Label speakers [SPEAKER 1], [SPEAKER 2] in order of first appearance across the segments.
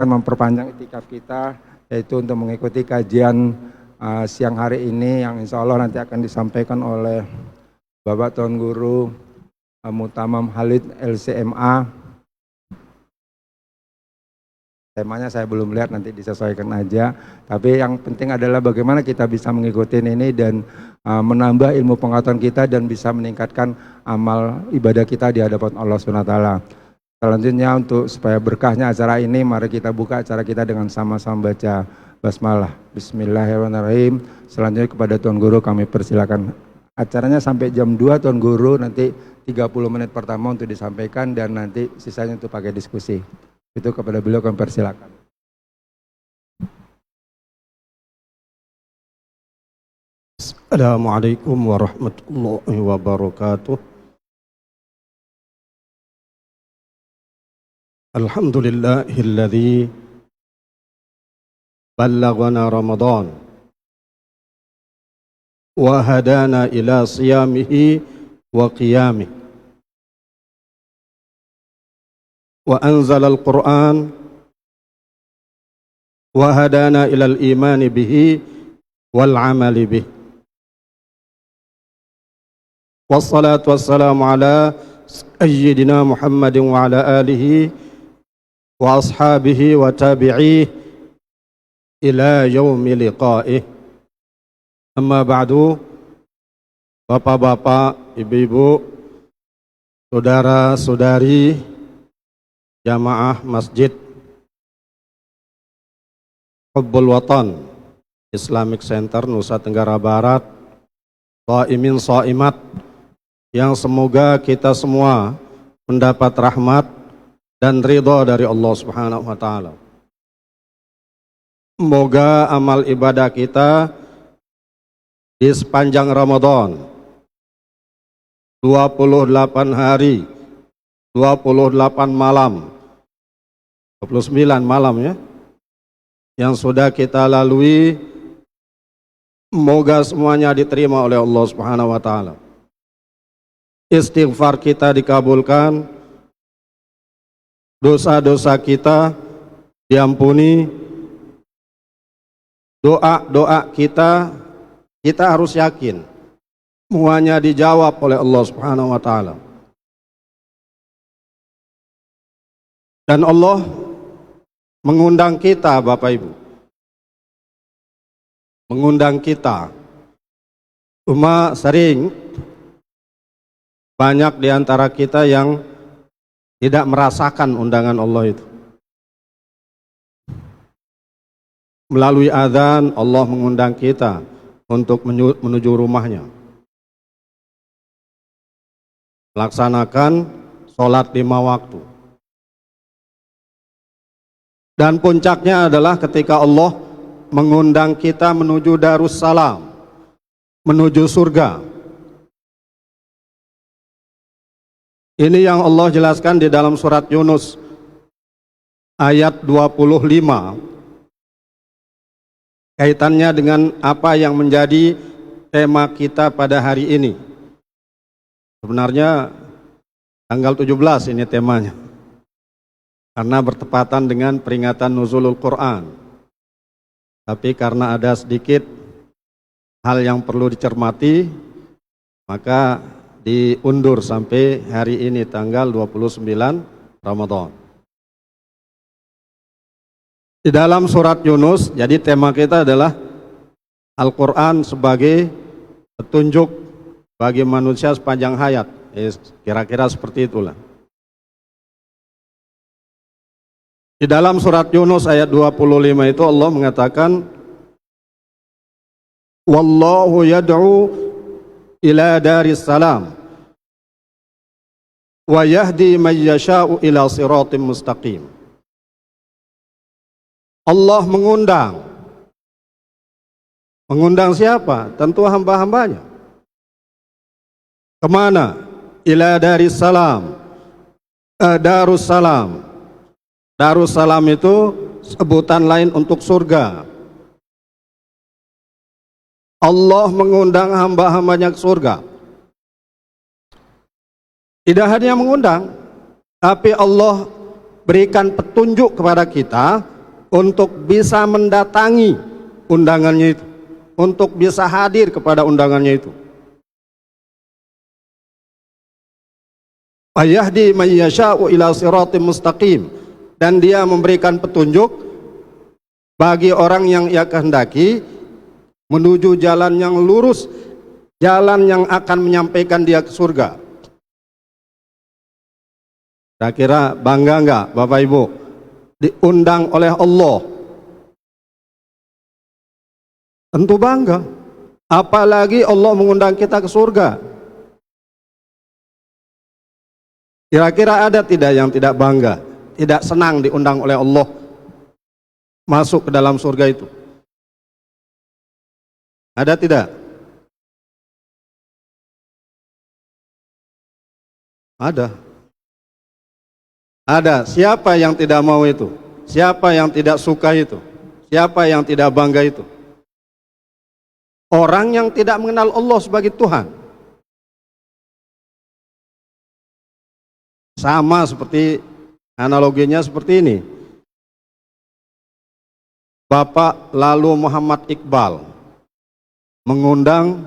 [SPEAKER 1] memperpanjang itikaf kita, yaitu untuk mengikuti kajian siang hari ini yang insya Allah nanti akan disampaikan oleh Bapak Tuan Guru Mutamam Khalid LCMA. Temanya saya belum lihat, nanti disesuaikan aja. Tapi yang penting adalah bagaimana kita bisa mengikuti ini dan menambah ilmu pengetahuan kita dan bisa meningkatkan amal ibadah kita di hadapan Allah SWT. Selanjutnya untuk supaya berkahnya acara ini, mari kita buka acara kita dengan sama-sama baca basmalah. Bismillahirrahmanirrahim. Selanjutnya kepada Tuan Guru kami persilakan. Acaranya sampai jam 2 Tuan Guru, nanti 30 menit pertama untuk disampaikan dan nanti sisanya untuk pakai diskusi. Itu kepada beliau kami persilakan.
[SPEAKER 2] Assalamualaikum warahmatullahi wabarakatuh. Alhamdulillahilladzi ballaghana Ramadan wa hadana ila siyamihi wa qiyamihi wa anzala al-Qur'an wa hadana ila al-imani bihi wal amali bihi. Wassalatu wassalamu ala sayyidina Muhammadin wa ala alihi wa ashabihi wa tabi'ih ila yaumi liqa'ih. Amma ba'du. Bapak-bapak, ibu-ibu, saudara-saudari jamaah Masjid Hubbul Watan Islamic Center Nusa Tenggara Barat, shaimin shaimat, yang semoga kita semua mendapat rahmat dan ridha dari Allah Subhanahu wa taala. Semoga amal ibadah kita di sepanjang Ramadan 28 hari 28 malam 29 malam ya yang sudah kita lalui, semoga semuanya diterima oleh Allah Subhanahu wa taala. Istighfar kita dikabulkan, dosa-dosa kita diampuni, doa-doa kita harus yakin semuanya dijawab oleh Allah Subhanahu wa taala. Dan Allah mengundang kita, Bapak Ibu, mengundang kita. Cuma sering banyak di antara kita yang tidak merasakan undangan Allah itu. Melalui azan Allah mengundang kita untuk menuju rumahnya, laksanakan sholat 5 waktu. Dan puncaknya adalah ketika Allah mengundang kita menuju Darussalam, menuju surga. Ini yang Allah jelaskan di dalam surat Yunus ayat 25, kaitannya dengan apa yang menjadi tema kita pada hari ini. Sebenarnya tanggal 17 ini temanya, karena bertepatan dengan peringatan nuzulul Quran. Tapi karena ada sedikit hal yang perlu dicermati, maka diundur sampai hari ini tanggal 29 Ramadan. Di dalam surat Yunus, jadi tema kita adalah Al-Quran sebagai petunjuk bagi manusia sepanjang hayat. Kira-kira seperti itulah. Di dalam surat Yunus ayat 25 itu Allah mengatakan, Wallahu yad'u ila daris salam wa yahdi man yasha'u ila siratim mustaqim. Allah mengundang. Mengundang siapa? Tentu hamba-hambanya. Kemana? Ila daris salam. Darussalam. Darussalam itu sebutan lain untuk surga. Allah mengundang hamba-hambanya ke surga. Tidak hanya mengundang, tapi Allah berikan petunjuk kepada kita untuk bisa mendatangi undangannya itu, untuk bisa hadir kepada undangannya itu. Ayahdi may yasha'u ila siratim mustaqim, dan dia memberikan petunjuk bagi orang yang ia kehendaki menuju jalan yang lurus, jalan yang akan menyampaikan dia ke surga. Kira-kira bangga enggak Bapak Ibu diundang oleh Allah? Tentu bangga. Apalagi Allah mengundang kita ke surga. Kira-kira ada tidak yang tidak bangga, tidak senang diundang oleh Allah masuk ke dalam surga itu? Ada tidak? Ada. Ada. Siapa yang tidak mau itu? Siapa yang tidak suka itu? Siapa yang tidak bangga itu? Orang yang tidak mengenal Allah sebagai Tuhan. Sama seperti analoginya seperti ini. Bapak lalu Muhammad Iqbal mengundang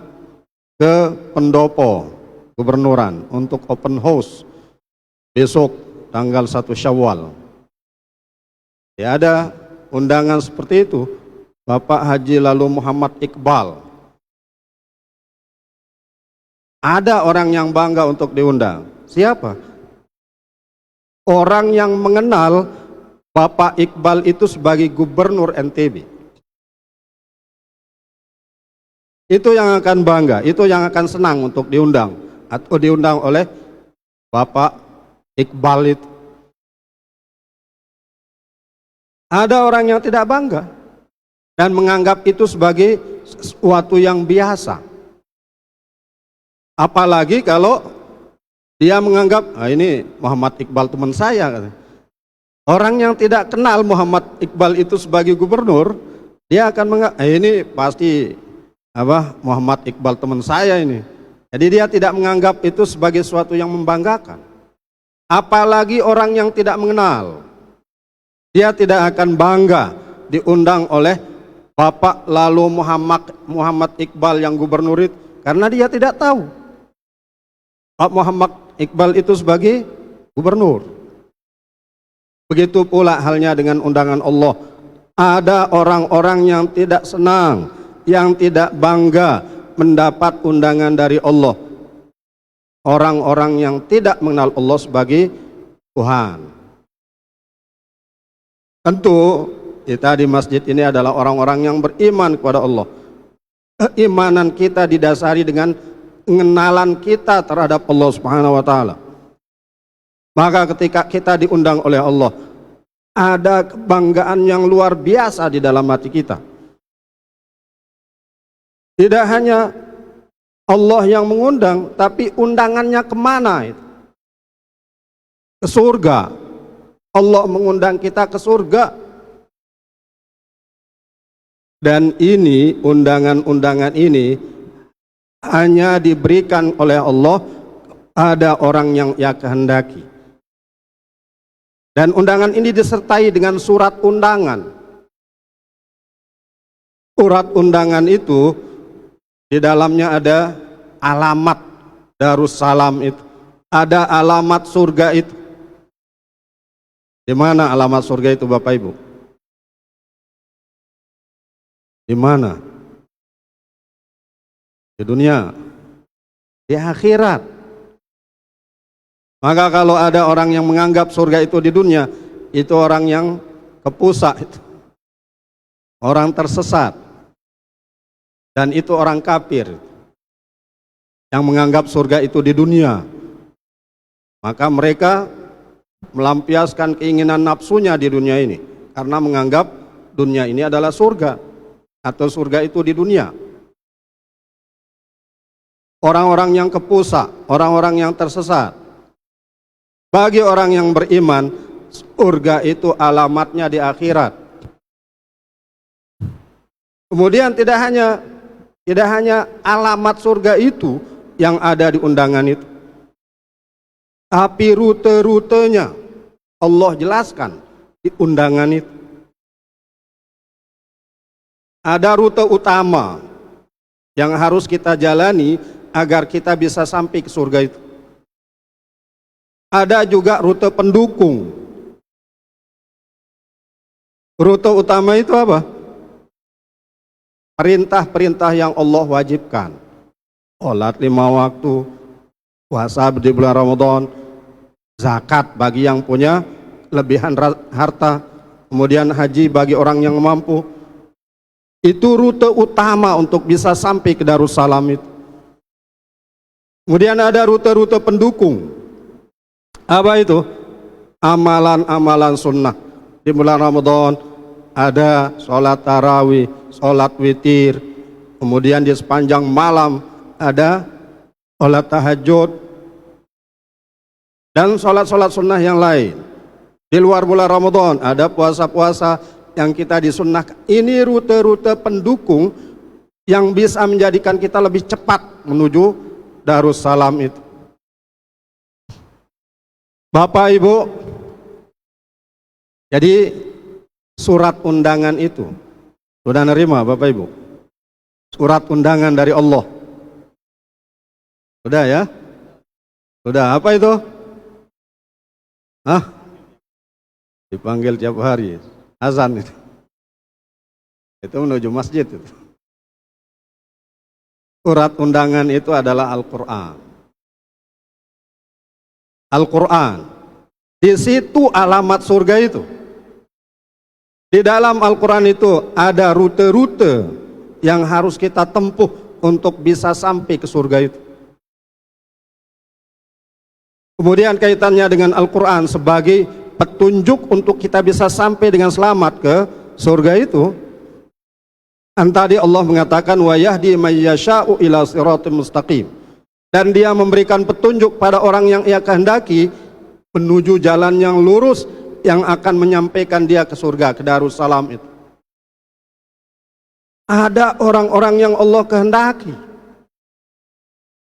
[SPEAKER 2] ke pendopo gubernuran untuk open house besok tanggal 1 Syawal. Ya, ada undangan seperti itu. Bapak Haji lalu Muhammad Iqbal. Ada orang yang bangga untuk diundang. Siapa? Orang yang mengenal Bapak Iqbal itu sebagai gubernur NTB. Itu yang akan bangga, itu yang akan senang untuk diundang atau diundang oleh Bapak Iqbal itu. Ada orang yang tidak bangga dan menganggap itu sebagai sesuatu yang biasa. Apalagi kalau dia menganggap, ini Muhammad Iqbal teman saya. Orang yang tidak kenal Muhammad Iqbal itu sebagai gubernur, dia akan menganggap, ini pasti Muhammad Iqbal teman saya ini. Jadi dia tidak menganggap itu sebagai sesuatu yang membanggakan. Apalagi orang yang tidak mengenal, dia tidak akan bangga diundang oleh Bapak lalu Muhammad Iqbal yang gubernur itu, karena dia tidak tahu Pak Muhammad Iqbal itu sebagai gubernur. Begitu pula halnya dengan undangan Allah. Ada orang-orang yang tidak senang, yang tidak bangga mendapat undangan dari Allah. Orang-orang yang tidak mengenal Allah sebagai Tuhan. Tentu kita di masjid ini adalah orang-orang yang beriman kepada Allah. Keimanan kita didasari dengan pengenalan kita terhadap Allah Subhanahu wa taala. Maka ketika kita diundang oleh Allah, ada kebanggaan yang luar biasa di dalam hati kita. Tidak hanya Allah yang mengundang, tapi undangannya kemana itu? Ke surga. Allah mengundang kita ke surga. Dan ini, undangan-undangan ini hanya diberikan oleh Allah ada orang yang ia kehendaki. Dan undangan ini disertai dengan surat undangan. Surat undangan itu di dalamnya ada alamat Darussalam itu, ada alamat surga itu. Di mana alamat surga itu Bapak Ibu? Di mana? Di dunia, di akhirat. Maka kalau ada orang yang menganggap surga itu di dunia, itu orang yang kepusa itu. Orang tersesat. Dan itu orang kafir yang menganggap surga itu di dunia. Maka mereka melampiaskan keinginan nafsunya di dunia ini karena menganggap dunia ini adalah surga atau surga itu di dunia. Orang-orang yang kepusa, orang-orang yang tersesat. Bagi orang yang beriman, surga itu alamatnya di akhirat. Kemudian tidak hanya alamat surga itu yang ada di undangan itu, tapi rute-rutenya. Allah jelaskan di undangan itu. Ada rute utama yang harus kita jalani agar kita bisa sampai ke surga itu. Ada juga rute pendukung. Rute utama itu apa? Perintah-perintah yang Allah wajibkan. Salat 5 waktu, puasa di bulan Ramadan, zakat bagi yang punya lebihan harta, kemudian haji bagi orang yang mampu. Itu rute utama untuk bisa sampai ke Darussalam itu. Kemudian ada rute-rute pendukung. Apa itu? Amalan-amalan sunnah. Di bulan Ramadan ada sholat tarawih, sholat witir. Kemudian di sepanjang malam ada sholat tahajud dan sholat-sholat sunnah yang lain. Di luar bulan Ramadan ada puasa-puasa yang kita disunnahkan. Ini rute-rute pendukung yang bisa menjadikan kita lebih cepat menuju Darussalam itu. Bapak Ibu, jadi surat undangan itu sudah nerima Bapak Ibu? Surat undangan dari Allah. Sudah ya? Sudah, apa itu? Hah? Dipanggil tiap hari. Azan itu menuju masjid itu. Surat undangan itu adalah Al-Quran. Al-Quran. Di situ alamat surga itu. Di dalam Al-Quran itu ada rute-rute yang harus kita tempuh untuk bisa sampai ke surga itu. Kemudian kaitannya dengan Al-Quran sebagai petunjuk untuk kita bisa sampai dengan selamat ke surga itu. Tadi Allah mengatakan wa yahdi may yasha'u ila siratim mustaqim, dan dia memberikan petunjuk pada orang yang ia kehendaki menuju jalan yang lurus yang akan menyampaikan dia ke surga, ke Darussalam itu. Ada orang-orang yang Allah kehendaki,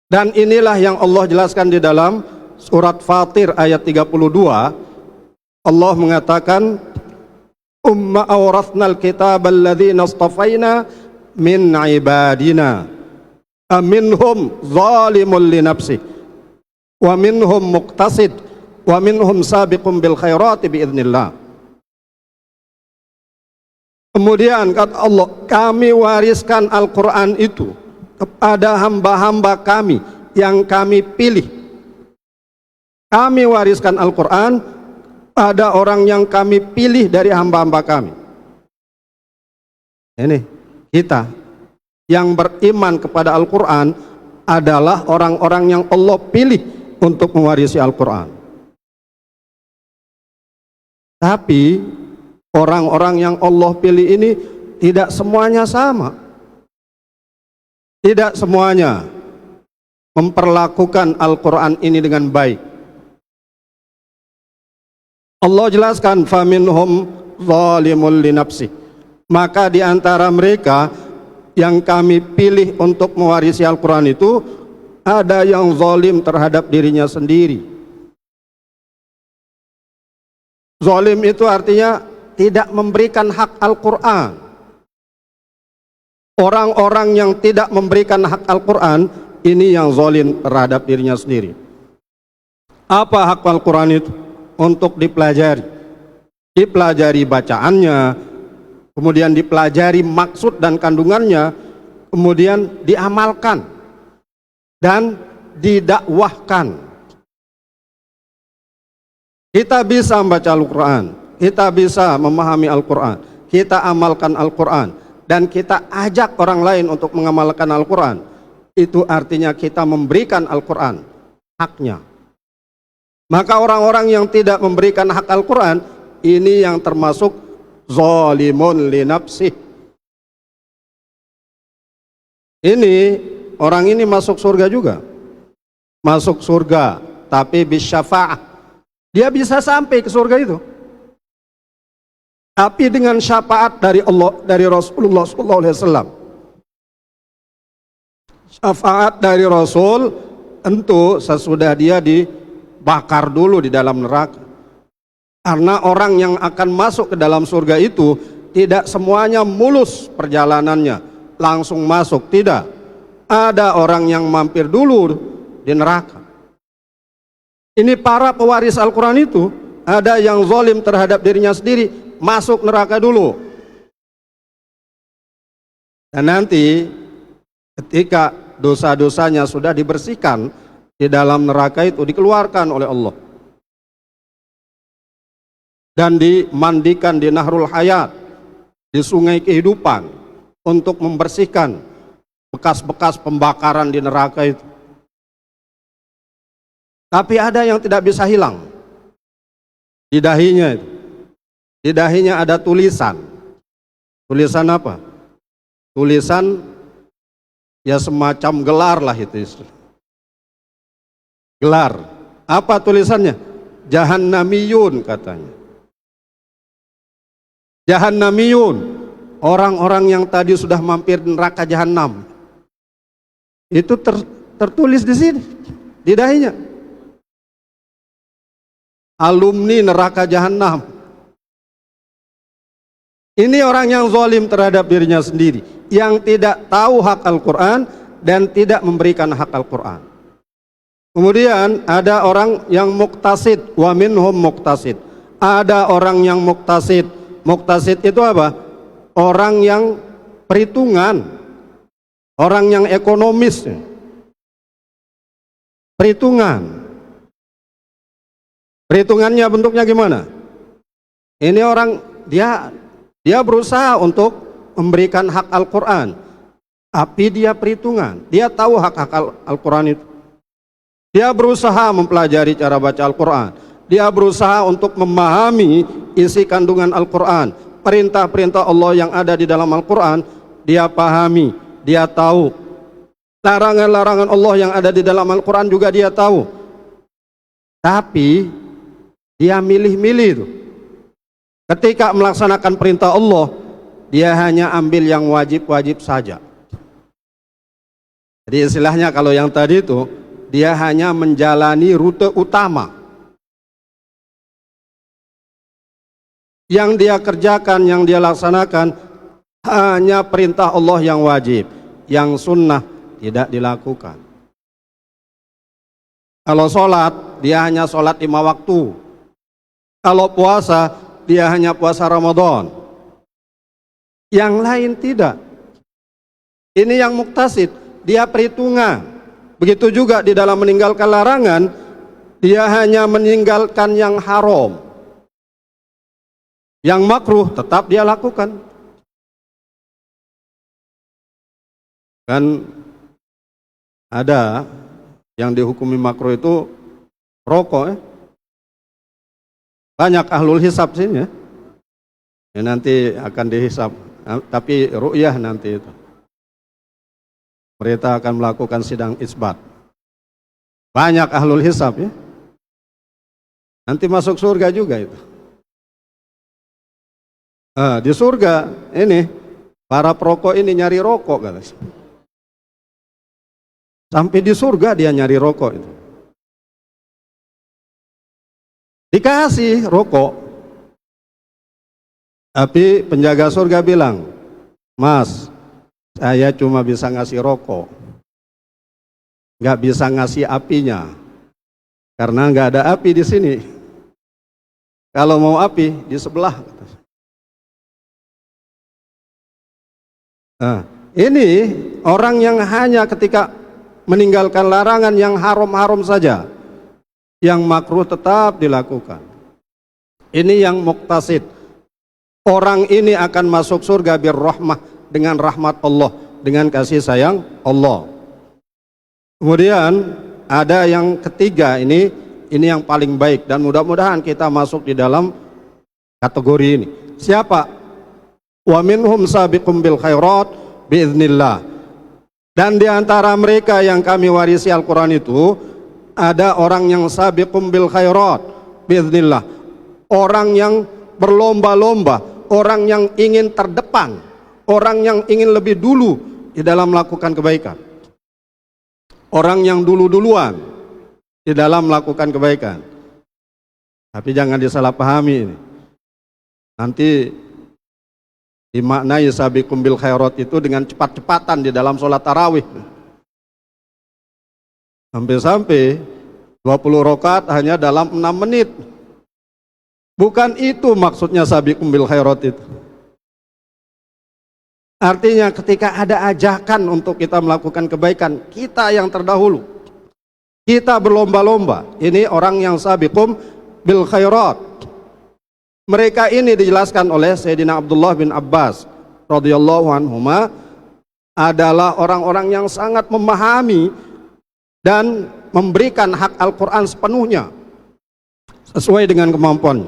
[SPEAKER 2] dan inilah yang Allah jelaskan di dalam surat Fatir ayat 32. Allah mengatakan umma awrathnal kitab alladhina astafaina min ibadina aminhum zalimun li nafsi wa minhum muqtasid wa minhum sabiqun bil khairati biiznillah. Kemudian kata Allah, kami wariskan Al-Quran itu kepada hamba-hamba kami yang kami pilih. Kami wariskan Al-Quran ada orang yang kami pilih dari hamba-hamba kami. Ini kita yang beriman kepada Al-Quran adalah orang-orang yang Allah pilih untuk mewarisi Al-Quran. Tapi orang-orang yang Allah pilih ini tidak semuanya sama. Tidak semuanya memperlakukan Al-Quran ini dengan baik. Allah jelaskan faminhum zalimul li nafsi, maka di antara mereka yang kami pilih untuk mewarisi Al-Quran itu ada yang zalim terhadap dirinya sendiri. Zalim itu artinya tidak memberikan hak Al-Quran. Orang-orang yang tidak memberikan hak Al-Quran ini yang zalim terhadap dirinya sendiri. Apa hak Al-Quran itu? Untuk dipelajari, dipelajari bacaannya, kemudian dipelajari maksud dan kandungannya, kemudian diamalkan dan didakwahkan. Kita bisa membaca Al-Quran, kita bisa memahami Al-Quran, kita amalkan Al-Quran, dan kita ajak orang lain untuk mengamalkan Al-Quran. Itu artinya kita memberikan Al-Quran haknya. Maka orang-orang yang tidak memberikan hak Al-Quran ini yang termasuk zalimun li nafsih. Ini orang ini masuk surga juga, masuk surga tapi bisyafa'ah. Dia bisa sampai ke surga itu, tapi dengan syafaat dari Allah, dari Rasulullah SAW. Syafaat dari Rasul tentu sesudah dia dibakar dulu di dalam neraka. Karena orang yang akan masuk ke dalam surga itu tidak semuanya mulus perjalanannya, langsung masuk, tidak. Ada orang yang mampir dulu di neraka. Ini para pewaris Al-Quran itu, ada yang zalim terhadap dirinya sendiri, masuk neraka dulu. Dan nanti ketika dosa-dosanya sudah dibersihkan, di dalam neraka itu dikeluarkan oleh Allah dan dimandikan di Nahrul Hayat, di sungai kehidupan, untuk membersihkan bekas-bekas pembakaran di neraka itu. Tapi ada yang tidak bisa hilang, di dahinya itu. Di dahinya ada tulisan. Tulisan apa? Tulisan ya semacam gelar lah itu. Gelar. Apa tulisannya? Jahannamiyun katanya. Jahannamiyun, orang-orang yang tadi sudah mampir neraka Jahannam. Itu tertulis di sini, di dahinya. Alumni neraka Jahannam. Ini orang yang zalim terhadap dirinya sendiri, yang tidak tahu hak Al-Quran dan tidak memberikan hak Al-Quran. Kemudian ada orang yang muktasid, wa minhum muktasid. Ada orang yang muktasid. Muktasid itu apa? Orang yang perhitungan, orang yang ekonomis. Perhitungan. Perhitungannya bentuknya gimana? Ini orang dia berusaha untuk memberikan hak Al-Quran, tapi dia perhitungan. Dia tahu hak-hak Al-Quran itu. Dia berusaha mempelajari cara baca Al-Quran. Dia berusaha untuk memahami isi kandungan Al-Quran. Perintah-perintah Allah yang ada di dalam Al-Quran, dia pahami, dia tahu. Larangan-larangan Allah yang ada di dalam Al-Quran juga dia tahu. Tapi dia milih-milih itu. Ketika melaksanakan perintah Allah, dia hanya ambil yang wajib-wajib saja. Jadi istilahnya kalau yang tadi itu, dia hanya menjalani rute utama. Yang dia kerjakan, yang dia laksanakan hanya perintah Allah yang wajib, yang sunnah tidak dilakukan. Kalau sholat, dia hanya sholat 5 waktu. Kalau puasa, dia hanya puasa Ramadan. Yang lain tidak. Ini yang muktasid, dia perhitungan. Begitu juga di dalam meninggalkan larangan, dia hanya meninggalkan yang haram. Yang makruh tetap dia lakukan. Kan ada yang dihukumi makruh itu rokok. Banyak ahlul hisab sini ya. Nanti akan dihisab, tapi ru'yah nanti itu. Mereka akan melakukan sidang isbat. Banyak ahlul hisab ya. Nanti masuk surga juga itu. Di surga ini para perokok ini nyari rokok guys. Sampai di surga dia nyari rokok itu. Dikasih rokok. Tapi penjaga surga bilang, "Mas, saya cuma bisa ngasih rokok, nggak bisa ngasih apinya, karena nggak ada api di sini. Kalau mau api di sebelah." Nah, ini orang yang hanya ketika meninggalkan larangan yang haram-haram saja, yang makruh tetap dilakukan. Ini yang muktasid. Orang ini akan masuk surga birrahmah, dengan rahmat Allah, dengan kasih sayang Allah. Kemudian ada yang ketiga, ini yang paling baik, dan mudah-mudahan kita masuk di dalam kategori ini. Siapa? Wa minhum sabiqum bil khairat biiznillah. Dan di antara mereka yang kami warisi Al-Quran itu, ada orang yang sabiqum bil khairat biiznillah. Orang yang berlomba-lomba, orang yang ingin terdepan, orang yang ingin lebih dulu di dalam melakukan kebaikan. Orang yang dulu-duluan di dalam melakukan kebaikan. Tapi jangan disalahpahami ini. Nanti dimaknai sabiqum bil khairat itu dengan cepat-cepatan di dalam sholat tarawih. Sampai-sampai 20 rakaat hanya dalam 6 menit. Bukan itu maksudnya sabiqum bil khairat itu. Artinya ketika ada ajakan untuk kita melakukan kebaikan, kita yang terdahulu. Kita berlomba-lomba. Ini orang yang sabiqum bil khairat. Mereka ini dijelaskan oleh Sayyidina Abdullah bin Abbas radhiyallahu anhuma adalah orang-orang yang sangat memahami dan memberikan hak Al-Quran sepenuhnya sesuai dengan kemampuan.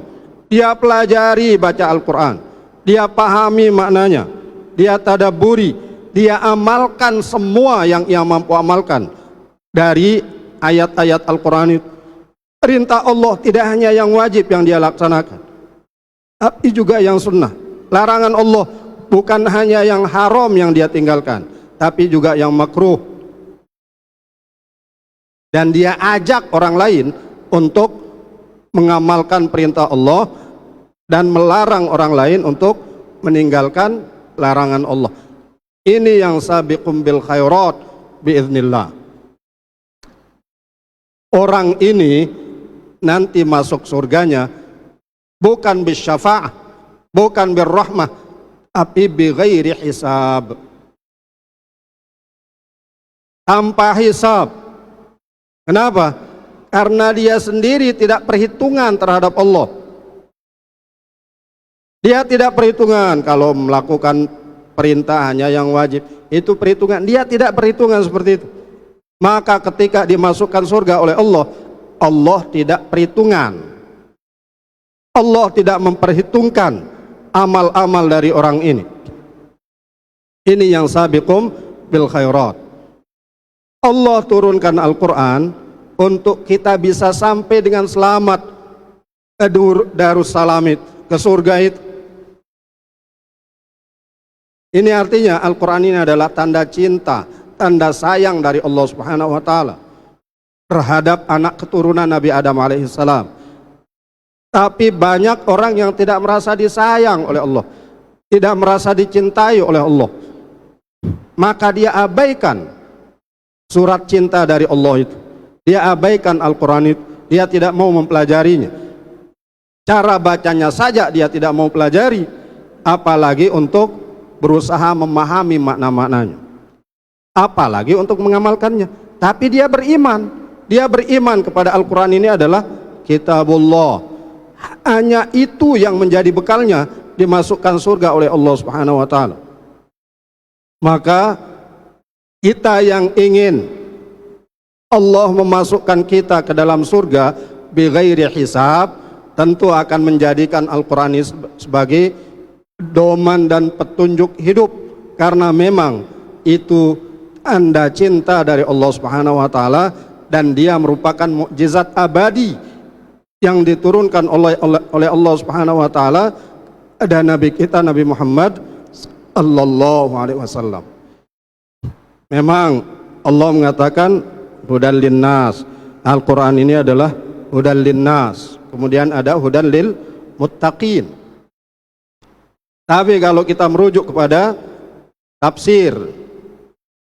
[SPEAKER 2] Dia pelajari baca Al-Quran, dia pahami maknanya, dia tadabburi, dia amalkan semua yang ia mampu amalkan dari ayat-ayat Al-Quran itu. Perintah Allah tidak hanya yang wajib yang dia laksanakan, tapi juga yang sunnah. Larangan Allah bukan hanya yang haram yang dia tinggalkan, tapi juga yang makruh. Dan dia ajak orang lain untuk mengamalkan perintah Allah dan melarang orang lain untuk meninggalkan larangan Allah. Ini yang sabiqum bil khairat biiznillah. Orang ini nanti masuk surganya bukan bisyafa'ah, bukan birrahmah, tapi bighairi hisab. Tanpa hisab. Kenapa? Karena dia sendiri tidak perhitungan terhadap Allah. Dia tidak perhitungan kalau melakukan perintah hanya yang wajib. Itu perhitungan. Dia tidak perhitungan seperti itu. Maka ketika dimasukkan surga oleh Allah, Allah tidak perhitungan. Allah tidak memperhitungkan amal-amal dari orang ini. Ini yang sabiqum bil khairat. Allah turunkan Al-Quran untuk kita bisa sampai dengan selamat ke Darussalam, ke surga itu. Ini artinya Al-Quran ini adalah tanda cinta, tanda sayang dari Allah Subhanahu wa Ta'ala terhadap anak keturunan Nabi Adam alaihissalam. Tapi banyak orang yang tidak merasa disayang oleh Allah, tidak merasa dicintai oleh Allah, maka dia abaikan surat cinta dari Allah itu. Dia abaikan Al-Quran itu. Dia tidak mau mempelajarinya. Cara bacanya saja dia tidak mau pelajari, apalagi untuk berusaha memahami makna-maknanya, apalagi untuk mengamalkannya. Tapi dia beriman. Dia beriman kepada Al-Quran ini adalah kitabullah. Hanya itu yang menjadi bekalnya dimasukkan surga oleh Allah Subhanahu wa Ta'ala. Maka kita yang ingin Allah memasukkan kita ke dalam surga bighairi hisab, tentu akan menjadikan Al-Quran ini sebagai doman dan petunjuk hidup, karena memang itu tanda cinta dari Allah Subhanahu wa Ta'ala, dan dia merupakan mukjizat abadi yang diturunkan oleh Allah Subhanahu wa Ta'ala dan Nabi kita Nabi Muhammad sallallahu alaihi wasallam. Memang Allah mengatakan hudan linnas. Al-Quran ini adalah hudan linnas. Kemudian ada hudan lil muttaqin. Tapi kalau kita merujuk kepada tafsir,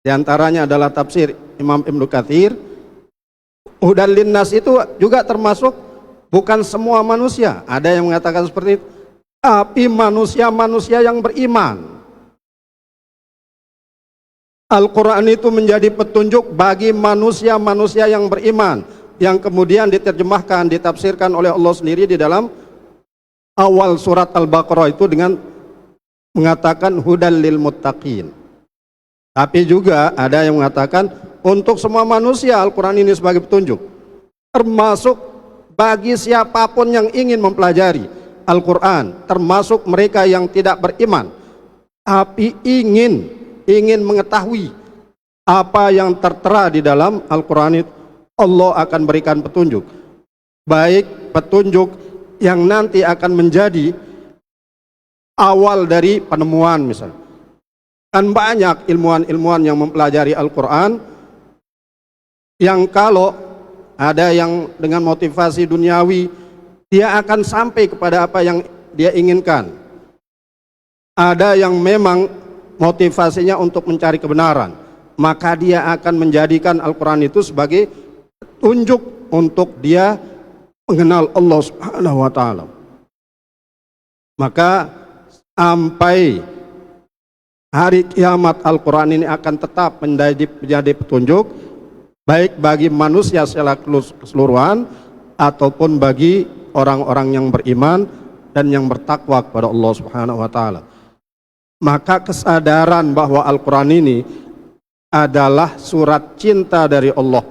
[SPEAKER 2] diantaranya adalah tafsir Imam Ibnu Katsir, hudan linnas itu juga termasuk bukan semua manusia. Ada yang mengatakan seperti itu, tapi manusia-manusia yang beriman. Al-Quran itu menjadi petunjuk bagi manusia-manusia yang beriman, yang kemudian diterjemahkan, ditafsirkan oleh Allah sendiri di dalam awal surat Al-Baqarah itu dengan mengatakan hudan lil muttaqin. Tapi juga ada yang mengatakan untuk semua manusia Al-Quran ini sebagai petunjuk, termasuk bagi siapapun yang ingin mempelajari Al-Quran, termasuk mereka yang tidak beriman tapi ingin mengetahui apa yang tertera di dalam Al-Quran itu. Allah akan berikan petunjuk, baik petunjuk yang nanti akan menjadi awal dari penemuan. Misalnya kan banyak ilmuwan-ilmuwan yang mempelajari Al-Quran yang kalau ada yang dengan motivasi duniawi dia akan sampai kepada apa yang dia inginkan. Ada yang memang motivasinya untuk mencari kebenaran, maka dia akan menjadikan Al-Quran itu sebagai tunjuk untuk dia mengenal Allah Subhanahu wa Ta'ala. Maka sampai hari kiamat Al-Quran ini akan tetap menjadi petunjuk, baik bagi manusia secara keseluruhan ataupun bagi orang-orang yang beriman dan yang bertakwa kepada Allah Subhanahu wa Ta'ala. Maka kesadaran bahwa Al-Quran ini adalah surat cinta dari Allah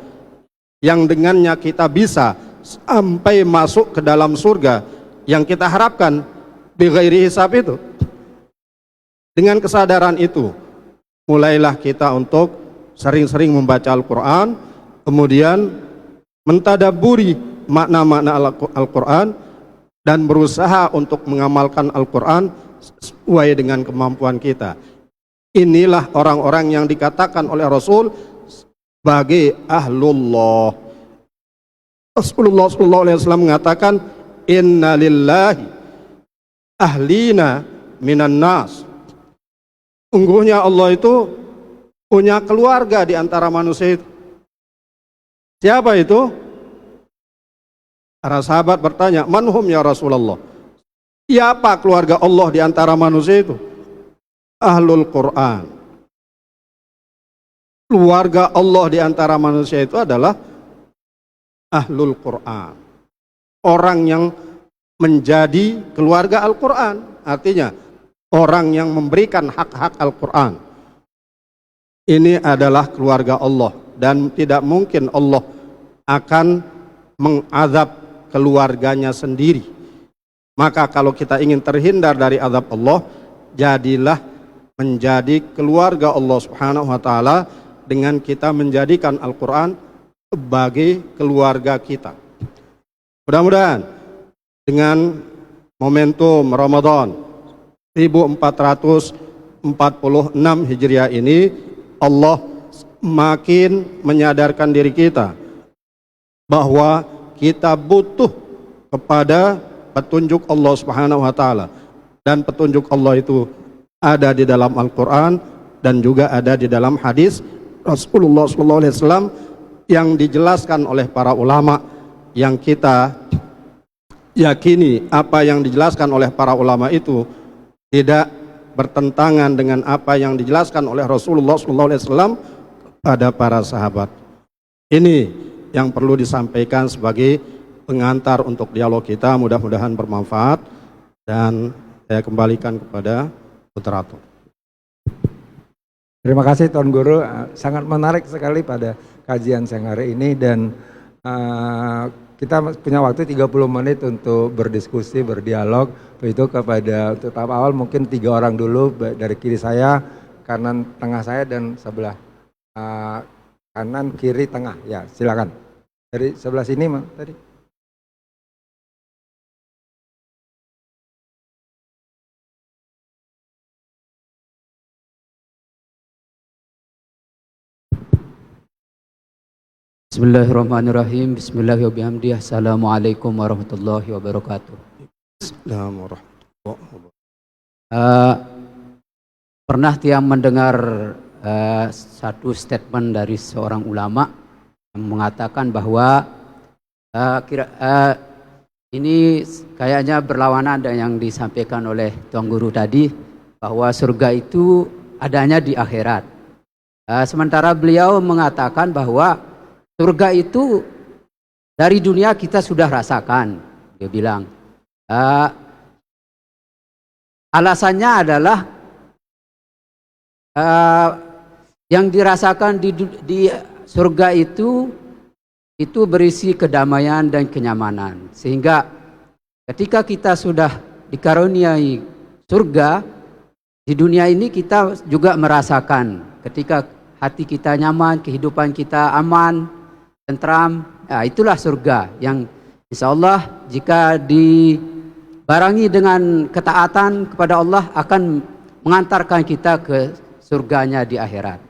[SPEAKER 2] yang dengannya kita bisa sampai masuk ke dalam surga yang kita harapkan bighairi hisab itu. Dengan kesadaran itu mulailah kita untuk sering-sering membaca Al-Quran, kemudian mentadabburi makna-makna Al-Quran dan berusaha untuk mengamalkan Al-Quran sesuai dengan kemampuan kita. Inilah orang-orang yang dikatakan oleh Rasul sebagai ahlullah. Rasulullah SAW mengatakan, inna lillahi ahlina minan nas. Sungguhnya Allah itu punya keluarga di antara manusia itu. Siapa itu? Para sahabat bertanya, manhum ya Rasulullah? Siapa keluarga Allah di antara manusia itu? Ahlul Quran. Keluarga Allah di antara manusia itu adalah Ahlul Quran. Orang yang menjadi keluarga Al-Quran. Artinya orang yang memberikan hak-hak Al-Quran. Ini adalah keluarga Allah. Dan tidak mungkin Allah akan mengazab keluarganya sendiri. Maka kalau kita ingin terhindar dari azab Allah, jadilah menjadi keluarga Allah Subhanahu wa Ta'ala dengan kita menjadikan Al-Quran sebagai keluarga kita. Mudah-mudahan dengan momentum Ramadan 1446 Hijriah ini, Allah makin menyadarkan diri kita bahwa kita butuh kepada petunjuk Allah Subhanahu wa Ta'ala, dan petunjuk Allah itu ada di dalam Al-Quran dan juga ada di dalam hadis Rasulullah SAW yang dijelaskan oleh para ulama, yang kita yakini apa yang dijelaskan oleh para ulama itu tidak bertentangan dengan apa yang dijelaskan oleh Rasulullah SAW pada para sahabat. Ini yang perlu disampaikan sebagai pengantar untuk dialog kita, mudah-mudahan bermanfaat, dan saya kembalikan kepada moderator.
[SPEAKER 1] Terima kasih Tuan Guru, sangat menarik sekali pada kajian siang hari ini, dan kita punya waktu 30 menit untuk berdiskusi, berdialog. Itu kepada untuk tahap awal mungkin 3 orang dulu, dari kiri saya, kanan tengah saya, dan sebelah kanan kiri tengah. Ya, silakan. Dari sebelah sini tadi.
[SPEAKER 3] Bismillahirrahmanirrahim. Bismillahirrahmanirrahim. Assalamualaikum warahmatullahi wabarakatuh.
[SPEAKER 2] Assalamualaikum warahmatullahi wabarakatuh.
[SPEAKER 3] Pernah Tiang mendengar satu statement dari seorang ulama yang mengatakan bahwa ini kayaknya berlawanan dengan yang disampaikan oleh Tuan Guru tadi, bahwa surga itu adanya di akhirat. Sementara beliau mengatakan bahwa surga itu dari dunia kita sudah rasakan. Dia bilang alasannya adalah yang dirasakan di surga itu berisi kedamaian dan kenyamanan, sehingga ketika kita sudah dikaruniai surga di dunia ini, kita juga merasakan ketika hati kita nyaman, kehidupan kita aman, tentram. Ya, itulah surga yang insya Allah jika dibarengi dengan ketaatan kepada Allah akan mengantarkan kita ke surganya di akhirat.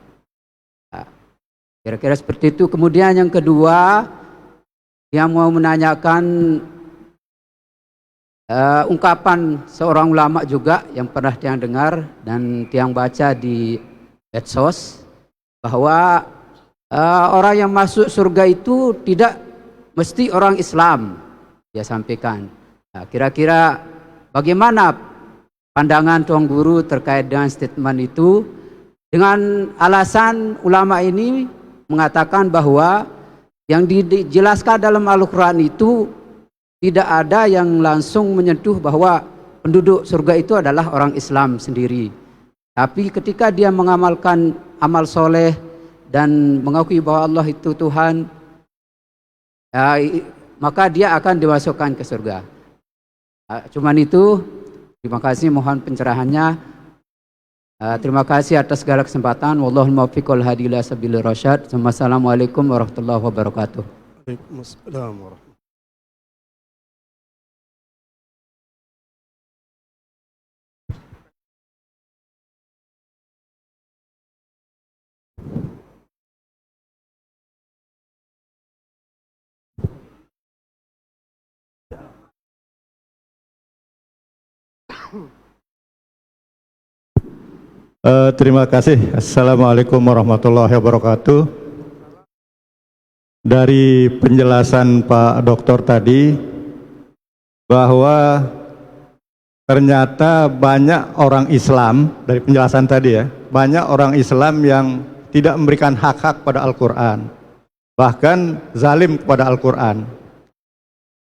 [SPEAKER 3] Kira-kira seperti itu. Kemudian yang kedua, yang mau menanyakan ungkapan seorang ulama juga yang pernah tiang dengar dan tiang baca di medsos, bahwa orang yang masuk surga itu tidak mesti orang Islam, dia sampaikan. Nah, kira-kira bagaimana pandangan Tuan Guru terkait dengan statement itu, dengan alasan ulama ini mengatakan bahwa yang dijelaskan dalam Al-Quran itu tidak ada yang langsung menyentuh bahwa penduduk surga itu adalah orang Islam sendiri. Tapi ketika dia mengamalkan amal soleh dan mengakui bahwa Allah itu Tuhan, maka dia akan dimasukkan ke surga. Cuman itu, terima kasih, mohon pencerahannya. Terima kasih atas segala kesempatan. Wallahul muwaffiq wal hadi ila sabilir rasyad. Wassalamualaikum warahmatullahi wabarakatuh.
[SPEAKER 2] Waalaikumsalam warahmatullahi.
[SPEAKER 4] Terima kasih. Assalamualaikum warahmatullahi wabarakatuh. Dari penjelasan Pak Doktor tadi, bahwa ternyata banyak orang Islam, dari penjelasan tadi ya, banyak orang Islam yang tidak memberikan hak-hak pada Al-Quran, bahkan zalim kepada Al-Quran.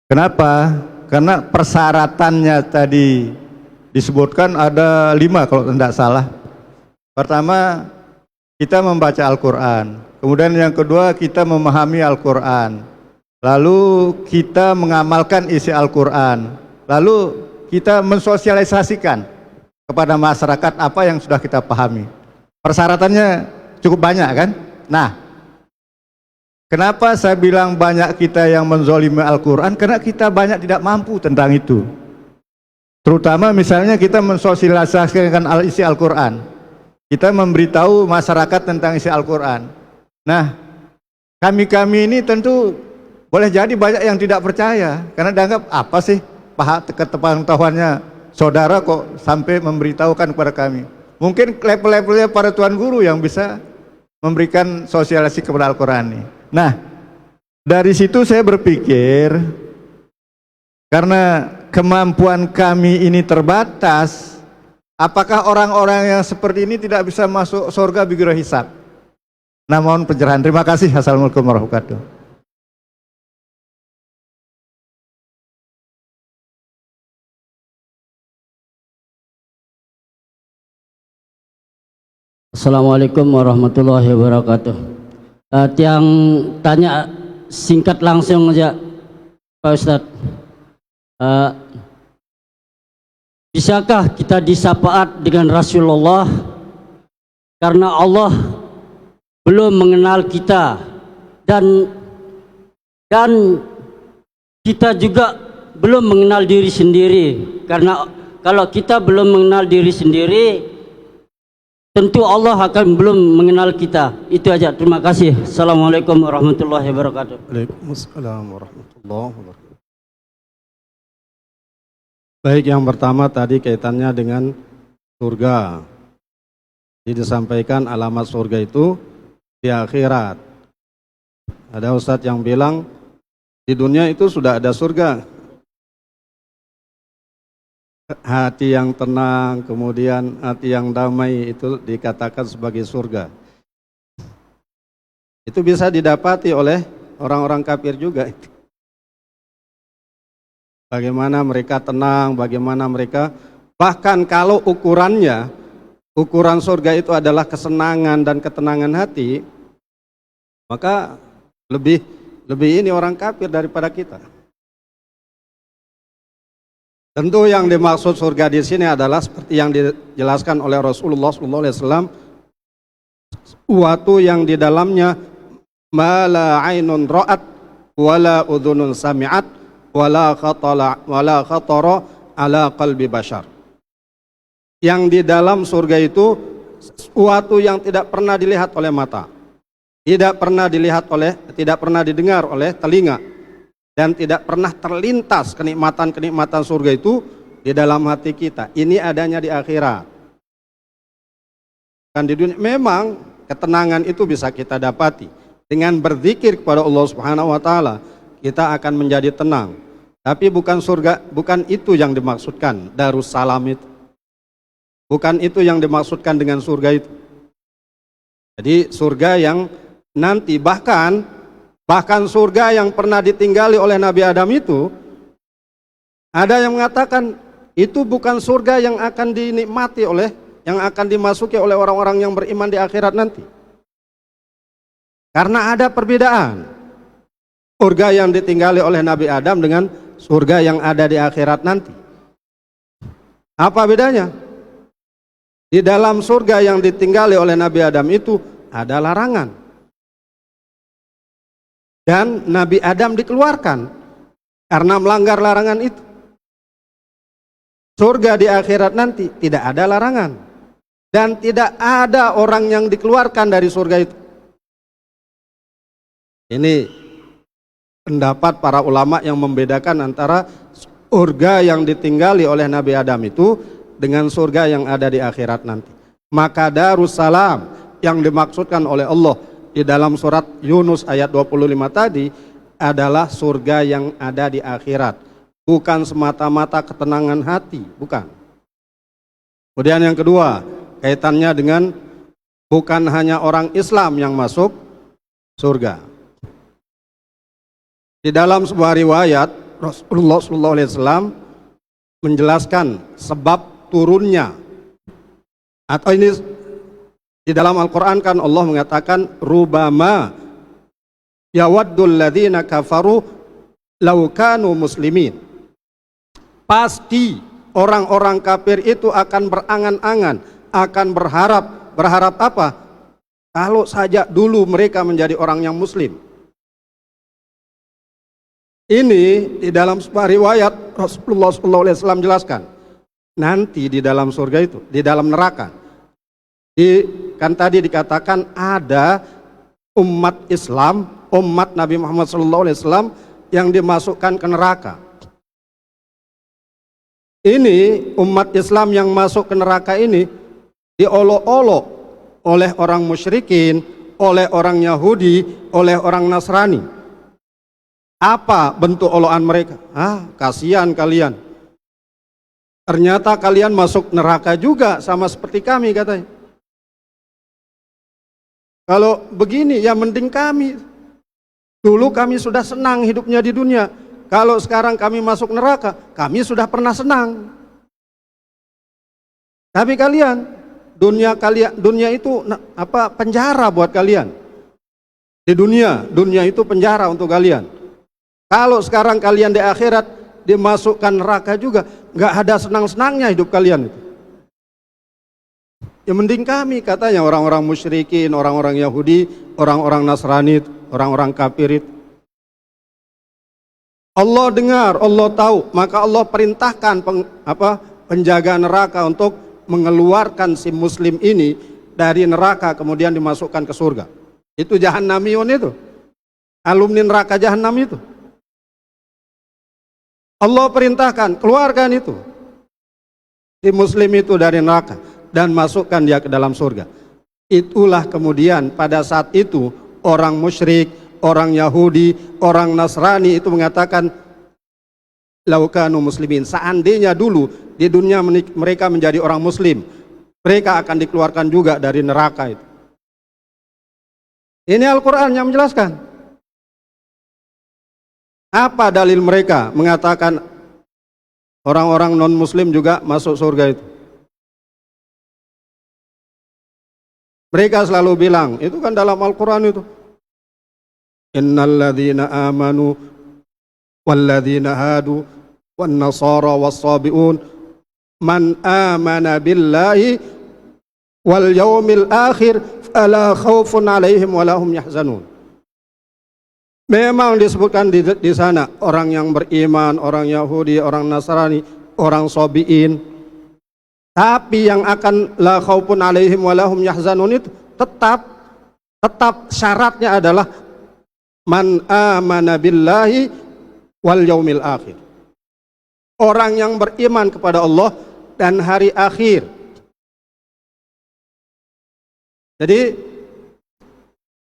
[SPEAKER 4] Kenapa? Karena persyaratannya tadi disebutkan ada 5 kalau tidak salah. Pertama, kita membaca Al-Quran. Kemudian yang kedua, kita memahami Al-Quran. Lalu kita mengamalkan isi Al-Quran. Lalu kita mensosialisasikan kepada masyarakat apa yang sudah kita pahami. Persyaratannya cukup banyak kan? Nah, kenapa saya bilang banyak kita yang menzolimi Al-Quran? Karena kita banyak tidak mampu tentang itu. Terutama misalnya kita mensosialisasikan isi Al-Quran. Kita memberitahu masyarakat tentang isi Al-Quran. Nah, kami ini tentu boleh jadi banyak yang tidak percaya, karena dianggap apa sih pengetahuannya saudara kok sampai memberitahukan kepada kami. Mungkin level-levelnya para tuan guru yang bisa memberikan sosialisasi kepada Al-Quran ini. Nah, dari situ saya berpikir, karena kemampuan kami ini terbatas, apakah orang-orang yang seperti ini tidak bisa masuk surga bighairi hisab? Nah, mohon pencerahan. Terima kasih. Assalamualaikum warahmatullahi wabarakatuh.
[SPEAKER 5] Assalamualaikum warahmatullahi wabarakatuh. Tiang tanya singkat langsung aja, Pak Ustadz. Bisakah kita disafaat dengan Rasulullah karena Allah belum mengenal kita, dan kita juga belum mengenal diri sendiri? Karena kalau kita belum mengenal diri sendiri, tentu Allah akan belum mengenal kita. Itu aja. Terima kasih. Assalamualaikum warahmatullahi wabarakatuh.
[SPEAKER 2] Waalaikumsalam warahmatullahi wabarakatuh. Baik, yang pertama tadi kaitannya dengan surga. Jadi disampaikan alamat surga itu di akhirat. Ada ustadz yang bilang di dunia itu sudah ada surga. Hati yang tenang, kemudian hati yang damai itu dikatakan sebagai surga. Itu bisa didapati oleh orang-orang kafir juga. Bagaimana mereka tenang, bagaimana mereka, bahkan kalau ukuran surga itu adalah kesenangan dan ketenangan hati, maka lebih ini orang kafir daripada kita. Tentu yang dimaksud surga di sini adalah seperti yang dijelaskan oleh Rasulullah SAW, suatu yang di dalamnya ma la ainun ra'at wala udhunun sami'at wala khatara ala qalbi bashar. Yang di dalam surga itu suatu yang tidak pernah dilihat oleh mata, tidak pernah didengar oleh telinga, dan tidak pernah terlintas kenikmatan-kenikmatan surga itu di dalam hati kita. Ini adanya di akhirat. Kan di dunia memang ketenangan itu bisa kita dapati dengan berzikir kepada Allah Subhanahu wa taala, kita akan menjadi tenang. Tapi bukan surga, bukan itu yang dimaksudkan Darussalam itu. Bukan itu yang dimaksudkan dengan surga itu. Jadi surga yang nanti bahkan surga yang pernah ditinggali oleh Nabi Adam itu, ada yang mengatakan itu bukan surga yang akan dinikmati yang akan dimasuki oleh orang-orang yang beriman di akhirat nanti. Karena ada perbedaan surga yang ditinggali oleh Nabi Adam dengan surga yang ada di akhirat nanti. Apa bedanya? Di dalam surga yang ditinggali oleh Nabi Adam itu ada larangan. Dan Nabi Adam dikeluarkan karena melanggar larangan itu. Surga di akhirat nanti tidak ada larangan. Dan tidak ada orang yang dikeluarkan dari surga itu. Ini pendapat para ulama yang membedakan antara surga yang ditinggali oleh Nabi Adam itu dengan surga yang ada di akhirat nanti. Maka Darussalam yang dimaksudkan oleh Allah di dalam surat Yunus ayat 25 tadi adalah surga yang ada di akhirat, bukan semata-mata ketenangan hati, bukan. Kemudian yang kedua, kaitannya dengan bukan hanya orang Islam yang masuk surga. Di dalam sebuah riwayat Rasulullah SAW menjelaskan sebab turunnya, atau ini di dalam Al-Quran kan Allah mengatakan rubama yawaddul ladzina kafaru law kanu muslimin. Pasti orang-orang kafir itu akan berangan-angan, akan berharap apa? Kalau saja dulu mereka menjadi orang yang muslim. Ini di dalam sebuah riwayat Rasulullah SAW jelaskan. Nanti di dalam surga itu, di dalam neraka, kan tadi dikatakan ada umat Islam, umat Nabi Muhammad SAW yang dimasukkan ke neraka. Ini umat Islam yang masuk ke neraka ini diolok-olok oleh orang musyrikin, oleh orang Yahudi, oleh orang Nasrani. Apa bentuk olokan mereka? Kasihan kalian. Ternyata kalian masuk neraka juga sama seperti kami, katanya. Kalau begini ya mending kami. Dulu kami sudah senang hidupnya di dunia. Kalau sekarang kami masuk neraka, kami sudah pernah senang. Tapi kalian, dunia itu penjara buat kalian. Di dunia itu penjara untuk kalian. Kalau sekarang kalian di akhirat dimasukkan neraka juga, nggak ada senang-senangnya hidup kalian itu. Ya mending kami, katanya orang-orang musyrikin, orang-orang Yahudi, orang-orang Nasrani, orang-orang kafir itu. Allah dengar, Allah tahu, maka Allah perintahkan penjaga neraka untuk mengeluarkan si muslim ini dari neraka kemudian dimasukkan ke surga. Itu Jahannamiyun itu, alumni neraka Jahannam itu. Allah perintahkan, keluarkan itu si muslim itu dari neraka dan masukkan dia ke dalam surga. Itulah kemudian pada saat itu orang musyrik, orang Yahudi, orang Nasrani itu mengatakan laukanu muslimin, seandainya dulu di dunia mereka menjadi orang muslim, mereka akan dikeluarkan juga dari neraka itu. Ini Al-Quran yang menjelaskan. Apa dalil mereka mengatakan orang-orang non-muslim juga masuk surga itu? Mereka selalu bilang, itu kan dalam Al-Quran itu. Innal ladzina amanu wal ladzina hadu wan nasara was sabiun man amana billahi wal yaumil akhir fala khaufun alaihim walahum yahzanun. Memang disebutkan di sana orang yang beriman, orang Yahudi, orang Nasrani, orang Sabiin. Tapi yang akan la khaufun alaihim walahum yahzanun itu tetap syaratnya adalah man amana billahi wal yaumil akhir. Orang yang beriman kepada Allah dan hari akhir. Jadi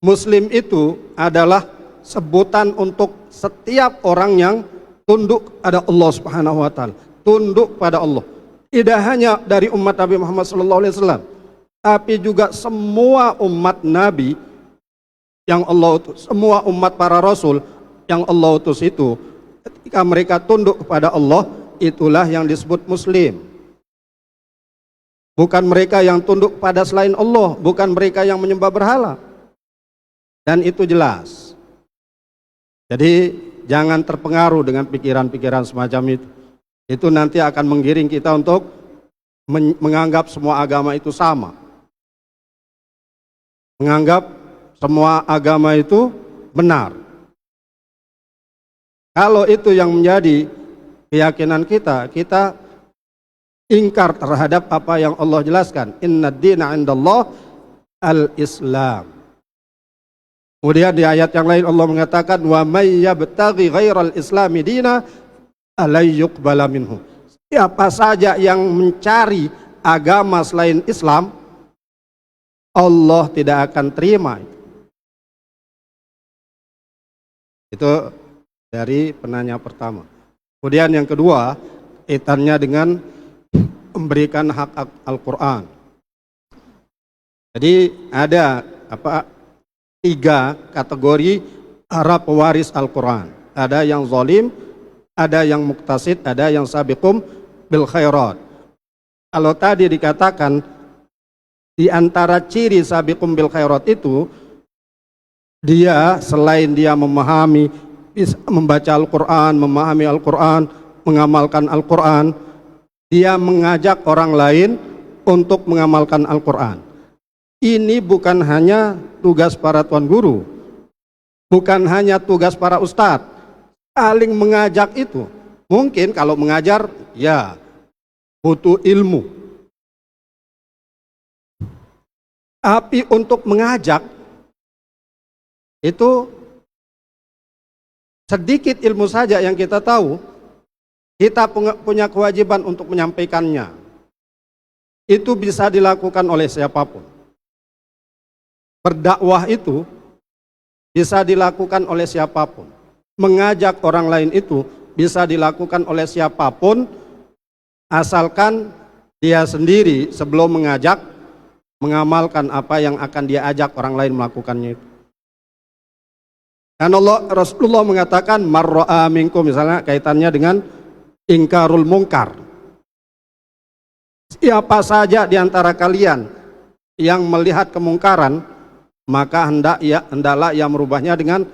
[SPEAKER 2] Muslim itu adalah sebutan untuk setiap orang yang tunduk pada Allah Subhanahu wa taala, tunduk pada Allah. Tidak hanya dari umat Nabi Muhammad SAW, tapi juga semua umat Nabi yang Allah utus, semua umat para rasul yang Allah utus itu, ketika mereka tunduk kepada Allah, itulah yang disebut Muslim. Bukan mereka yang tunduk pada selain Allah, bukan mereka yang menyembah berhala. Dan itu jelas. Jadi jangan terpengaruh dengan pikiran-pikiran semacam itu. Itu nanti akan menggiring kita untuk menganggap semua agama itu sama. Menganggap semua agama itu benar. Kalau itu yang menjadi keyakinan kita, kita ingkar terhadap apa yang Allah jelaskan. Inna dina indallah al-Islam. Kemudian di ayat yang lain Allah mengatakan wa may yabtaghi ghairal islami dina alay yuqbala minhu. Siapa saja yang mencari agama selain Islam, Allah tidak akan terima. Itu dari penanya pertama. Kemudian yang kedua, kaitannya dengan memberikan hak Al-Quran. Jadi ada tiga kategori para pewaris Al-Quran. Ada yang zalim, ada yang muktasid, ada yang sabiqum bil khairat. Kalau tadi dikatakan di antara ciri sabiqum bil khairat itu, dia selain dia memahami, bisa membaca Al-Quran, memahami Al-Quran, mengamalkan Al-Quran, dia mengajak orang lain untuk mengamalkan Al-Quran. Ini bukan hanya tugas para tuan guru, bukan hanya tugas para ustadz. Saling mengajak itu, mungkin kalau mengajar, ya butuh ilmu. Tapi untuk mengajak, itu sedikit ilmu saja yang kita tahu, kita punya kewajiban untuk menyampaikannya. Itu bisa dilakukan oleh siapapun. Berdakwah itu bisa dilakukan oleh siapapun. Mengajak orang lain itu bisa dilakukan oleh siapapun, asalkan dia sendiri sebelum mengajak, mengamalkan apa yang akan dia ajak orang lain melakukannya itu. Dan Rasulullah mengatakan marra'a minkum, misalnya kaitannya dengan ingkarul mungkar. Siapa saja di antara kalian yang melihat kemungkaran, maka hendaklah ia merubahnya dengan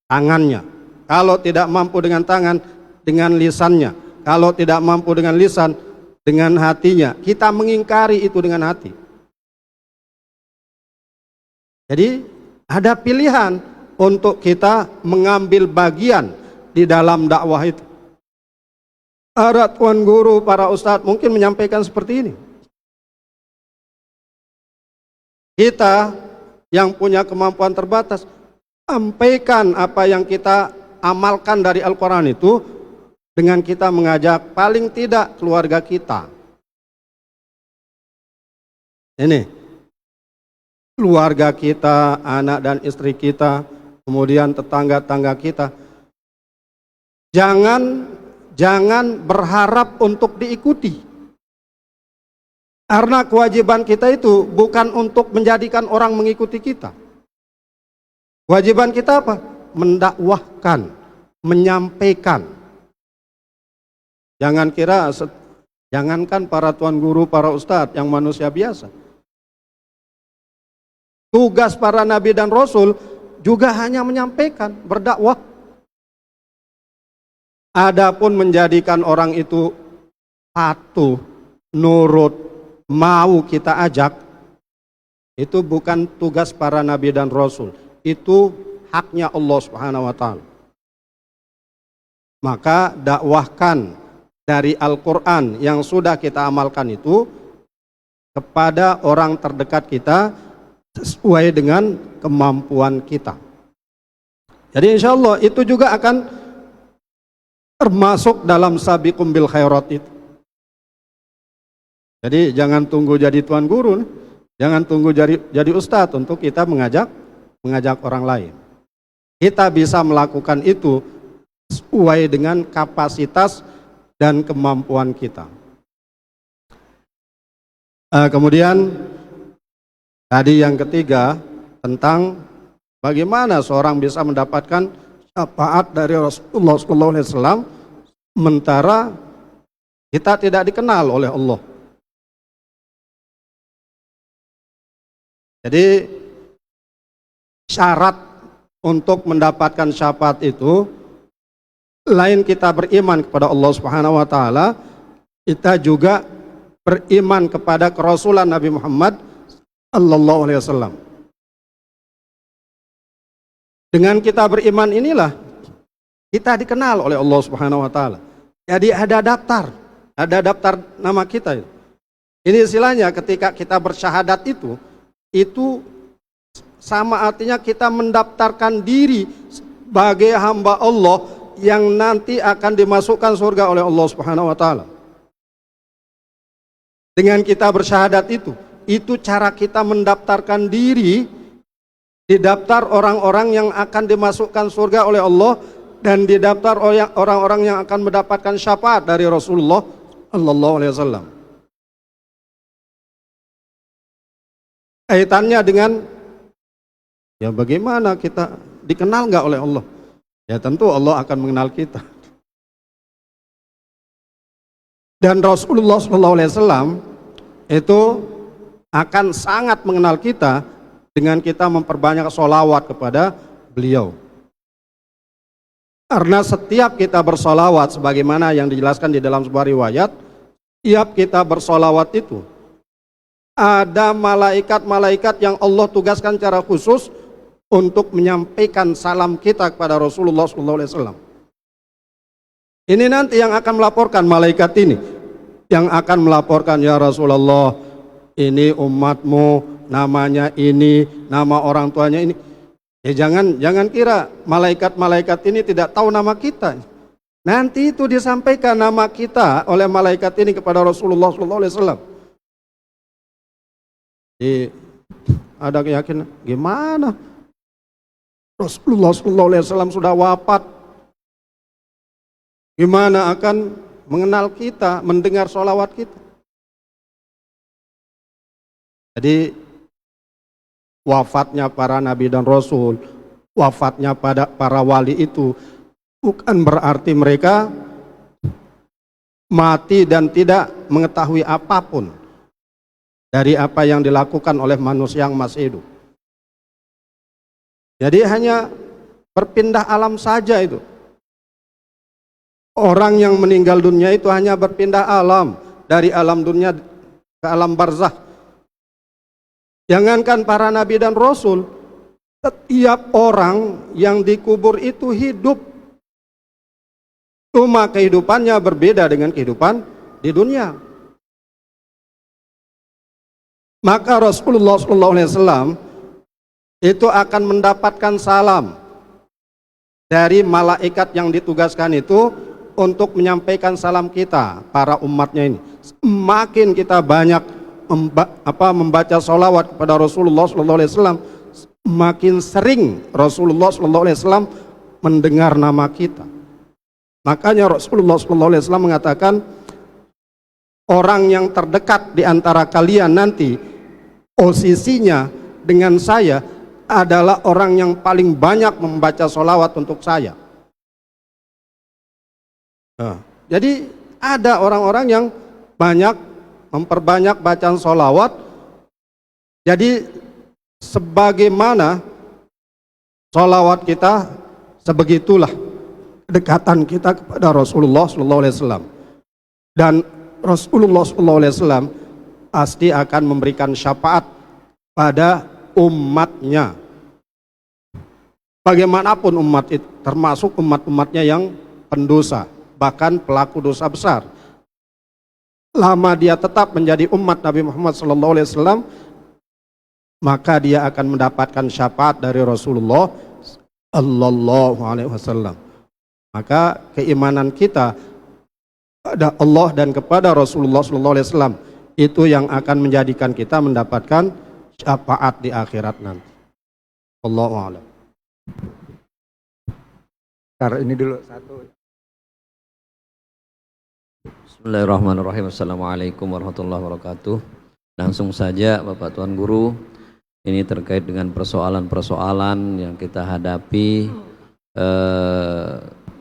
[SPEAKER 2] tangannya. Kalau tidak mampu dengan tangan, dengan lisannya. Kalau tidak mampu dengan lisan, dengan hatinya. Kita mengingkari itu dengan hati. Jadi ada pilihan untuk kita mengambil bagian di dalam dakwah itu. Para tuan guru, para ustadz mungkin menyampaikan seperti ini. Kita yang punya kemampuan terbatas, sampaikan apa yang kita amalkan dari Al-Quran itu dengan kita mengajak paling tidak keluarga kita. Ini keluarga kita, anak dan istri kita, kemudian tetangga-tangga kita. Jangan berharap untuk diikuti. Karena kewajiban kita itu bukan untuk menjadikan orang mengikuti kita. Kewajiban kita apa? Mendakwahkan, menyampaikan. Jangankan para tuan guru, para ustadz yang manusia biasa. Tugas para nabi dan rasul juga hanya menyampaikan, berdakwah. Adapun menjadikan orang itu patuh, nurut, mau kita ajak, itu bukan tugas para nabi dan rasul. Itu haknya Allah Subhanahu wa taala. Maka dakwahkan dari Al-Quran yang sudah kita amalkan itu kepada orang terdekat kita sesuai dengan kemampuan kita. Jadi insya Allah itu juga akan termasuk dalam sabiqum bil khairat itu. Jadi jangan tunggu jadi tuan guru, jangan tunggu jadi ustadz untuk kita mengajak orang lain. Kita bisa melakukan itu sesuai dengan kapasitas dan kemampuan kita. Kemudian tadi yang ketiga tentang bagaimana seorang bisa mendapatkan syafaat dari Rasulullah SAW sementara kita tidak dikenal oleh Allah. Jadi syarat untuk mendapatkan syafaat itu lain kita beriman kepada Allah Subhanahu wa taala, kita juga beriman kepada kerasulan Nabi Muhammad sallallahu alaihi wasallam. Dengan kita beriman inilah kita dikenal oleh Allah Subhanahu wa taala. Jadi ada daftar nama kita. Ini istilahnya ketika kita bersyahadat itu sama artinya kita mendaftarkan diri sebagai hamba Allah yang nanti akan dimasukkan surga oleh Allah Subhanahu wa taala. Dengan kita bersyahadat itu cara kita mendaftarkan diri di daftar orang-orang yang akan dimasukkan surga oleh Allah dan di daftar orang-orang yang akan mendapatkan syafaat dari Rasulullah sallallahu alaihi wasallam. Kaitannya dengan ya bagaimana kita dikenal nggak oleh Allah? Ya tentu Allah akan mengenal kita. Dan Rasulullah SAW itu akan sangat mengenal kita dengan kita memperbanyak sholawat kepada beliau. Karena setiap kita bersolawat, sebagaimana yang dijelaskan di dalam sebuah riwayat, setiap kita bersolawat itu ada malaikat-malaikat yang Allah tugaskan secara khusus untuk menyampaikan salam kita kepada Rasulullah SAW. Ini nanti yang akan melaporkan malaikat ini, yang akan melaporkan, ya Rasulullah, ini umatmu, namanya ini, nama orang tuanya ini. Ya jangan kira malaikat-malaikat ini tidak tahu nama kita. Nanti itu disampaikan nama kita oleh malaikat ini kepada Rasulullah SAW. Jadi ada keyakinan gimana Rasulullah SAW sudah wafat, gimana akan mengenal kita, mendengar sholawat kita. Jadi wafatnya para nabi dan rasul, wafatnya pada para wali itu bukan berarti mereka mati dan tidak mengetahui apapun dari apa yang dilakukan oleh manusia yang masih hidup. Jadi hanya berpindah alam saja itu. Orang yang meninggal dunia itu hanya berpindah alam, dari alam dunia ke alam barzakh. Jangankan para nabi dan rasul, setiap orang yang dikubur itu hidup. Cuma kehidupannya berbeda dengan kehidupan di dunia. Maka Rasulullah SAW itu akan mendapatkan salam dari malaikat yang ditugaskan itu untuk menyampaikan salam kita, para umatnya ini. Semakin kita banyak membaca sholawat kepada Rasulullah SAW, semakin sering Rasulullah SAW mendengar nama kita. Makanya Rasulullah SAW mengatakan, orang yang terdekat di antara kalian nanti posisinya dengan saya adalah orang yang paling banyak membaca sholawat untuk saya. Jadi ada orang-orang yang banyak memperbanyak bacaan sholawat. Jadi sebagaimana sholawat kita, sebegitulah kedekatan kita kepada Rasulullah SAW. Dan Rasulullah SAW pasti akan memberikan syafaat pada umatnya. Bagaimanapun umat itu, termasuk umat-umatnya yang pendosa, bahkan pelaku dosa besar. Lama dia tetap menjadi umat Nabi Muhammad SAW, maka dia akan mendapatkan syafaat dari Rasulullah sallallahu alaihi wasallam. maka keimanan kita kepada Allah dan kepada Rasulullah SAW itu yang akan menjadikan kita mendapatkan syafaat di akhirat nanti. Allahu a'lam.
[SPEAKER 1] Ini dulu satu.
[SPEAKER 6] Bismillahirrahmanirrahim. Assalamualaikum warahmatullahi wabarakatuh. Langsung saja Bapak Tuan Guru, ini terkait dengan persoalan-persoalan yang kita hadapi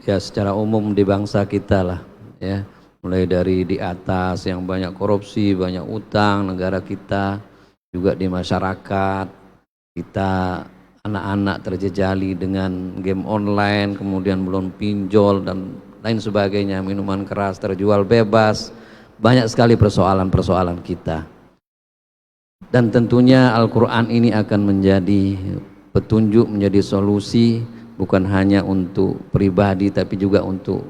[SPEAKER 6] ya secara umum di bangsa kita lah ya, mulai dari di atas yang banyak korupsi, banyak utang negara kita, juga di masyarakat kita anak-anak terjejali dengan game online, kemudian belum pinjol dan lain sebagainya, minuman keras terjual bebas, banyak sekali persoalan-persoalan kita. Dan tentunya Al-Quran ini akan menjadi petunjuk, menjadi solusi bukan hanya untuk pribadi tapi juga untuk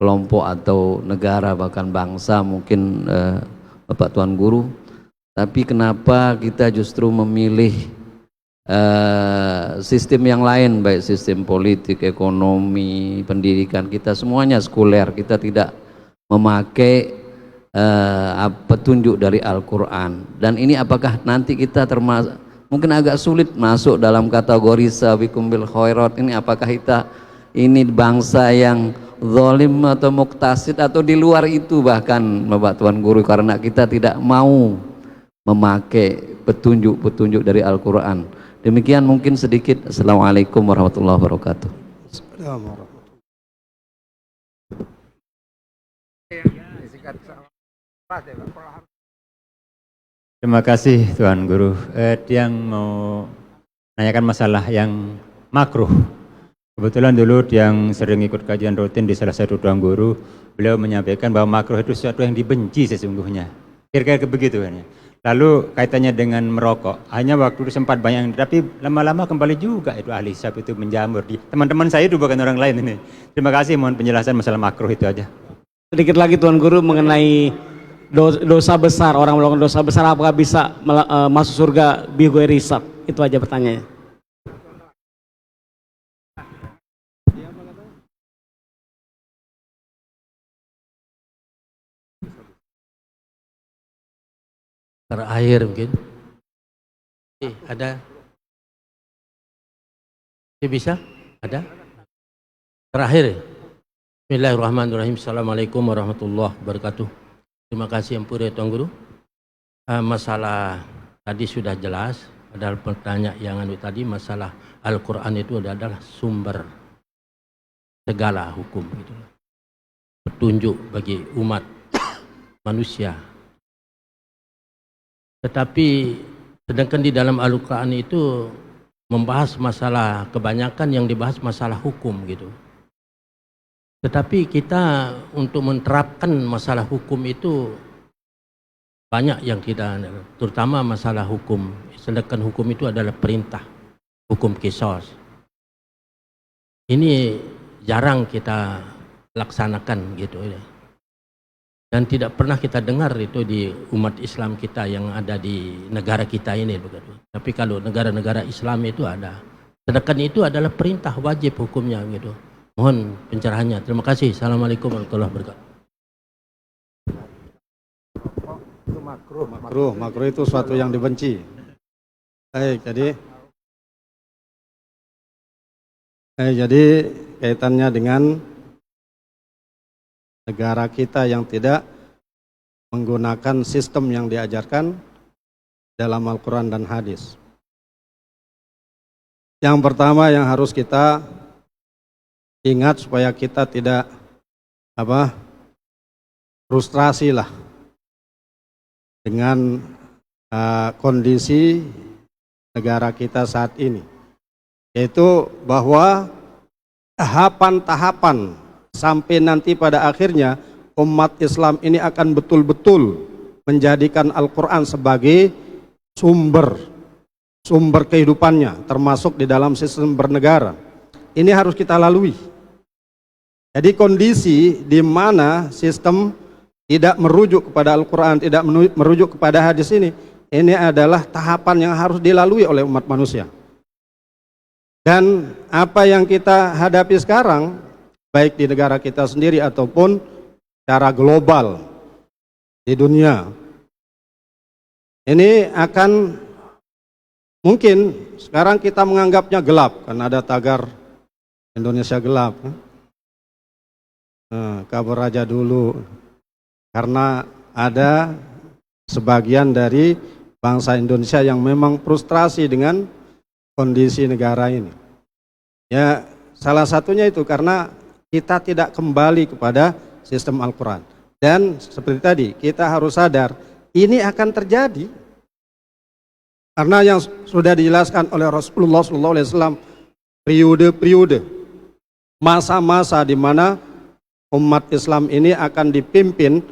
[SPEAKER 6] kelompok atau negara bahkan bangsa mungkin Bapak Tuan Guru. Tapi kenapa kita justru memilih sistem yang lain, baik sistem politik, ekonomi, pendidikan kita semuanya sekuler, kita tidak memakai petunjuk dari Al-Quran. Dan ini apakah nanti kita termasuk, mungkin agak sulit masuk dalam kategori sabiqum bil khairat, ini apakah kita ini bangsa yang zalim atau muktasid atau di luar itu bahkan Bapak Tuan Guru, karena kita tidak mau memakai petunjuk-petunjuk dari Al-Quran. Demikian mungkin sedikit. Assalamualaikum warahmatullahi wabarakatuh.
[SPEAKER 7] Terima kasih Tuan Guru. Yang mau nanyakan masalah yang makruh. Kebetulan dulu yang sering ikut kajian rutin di salah satu Tuan Guru, beliau menyampaikan bahwa makruh itu sesuatu yang dibenci sesungguhnya. Kira-kira begitu kan ya. Lalu kaitannya dengan merokok, hanya waktu itu sempat banyak, tapi lama-lama kembali juga itu ahli hisab itu menjamur di teman-teman saya itu, bukan orang lain ini. Terima kasih, mohon penjelasan masalah makruh itu aja.
[SPEAKER 8] Sedikit lagi Tuan Guru mengenai dosa besar, orang melakukan dosa besar apakah bisa masuk surga bighairi hisab? Itu aja pertanyaannya.
[SPEAKER 9] Terakhir mungkin ada bisa ada terakhir. Bismillahirrahmanirrahim. Assalamualaikum warahmatullahi wabarakatuh. Terima kasih Ampura Tuan Guru. Masalah tadi sudah jelas, adalah pertanyaan yang tadi, masalah Al-Quran itu adalah sumber segala hukum gitu. Petunjuk bagi umat manusia. Tetapi sedangkan di dalam Al-Quran itu membahas masalah, kebanyakan yang dibahas masalah hukum gitu. Tetapi kita untuk menerapkan masalah hukum itu banyak yang kita, terutama masalah hukum, sedangkan hukum itu adalah perintah, hukum qisas. Ini jarang kita laksanakan gitu ya. Dan tidak pernah kita dengar itu di umat Islam kita yang ada di negara kita ini begitu. Tapi kalau negara-negara Islam itu ada. Sedangkan itu adalah perintah wajib hukumnya gitu. Mohon pencerahannya. Terima kasih. Assalamualaikum warahmatullahi wabarakatuh.
[SPEAKER 2] Makruh itu suatu yang dibenci. Baik, jadi kaitannya dengan negara kita yang tidak menggunakan sistem yang diajarkan dalam Al-Quran dan hadis. Yang pertama yang harus kita ingat supaya kita tidak frustrasi lah dengan kondisi negara kita saat ini, yaitu bahwa tahapan-tahapan sampai nanti pada akhirnya umat Islam ini akan betul-betul menjadikan Al-Quran sebagai sumber kehidupannya, termasuk di dalam sistem bernegara. Ini harus kita lalui. Jadi kondisi di mana sistem tidak merujuk kepada Al-Quran, tidak merujuk kepada hadis ini adalah tahapan yang harus dilalui oleh umat manusia. Dan apa yang kita hadapi sekarang baik di negara kita sendiri ataupun secara global di dunia. Ini akan mungkin sekarang kita menganggapnya gelap karena ada tagar Indonesia gelap. Nah, kabur aja dulu karena ada sebagian dari bangsa Indonesia yang memang frustrasi dengan kondisi negara ini. Ya, salah satunya itu karena kita tidak kembali kepada sistem Al-Quran. Dan seperti tadi, kita harus sadar ini akan terjadi. Karena yang sudah dijelaskan oleh Rasulullah SAW, periode-periode, masa-masa di mana umat Islam ini akan dipimpin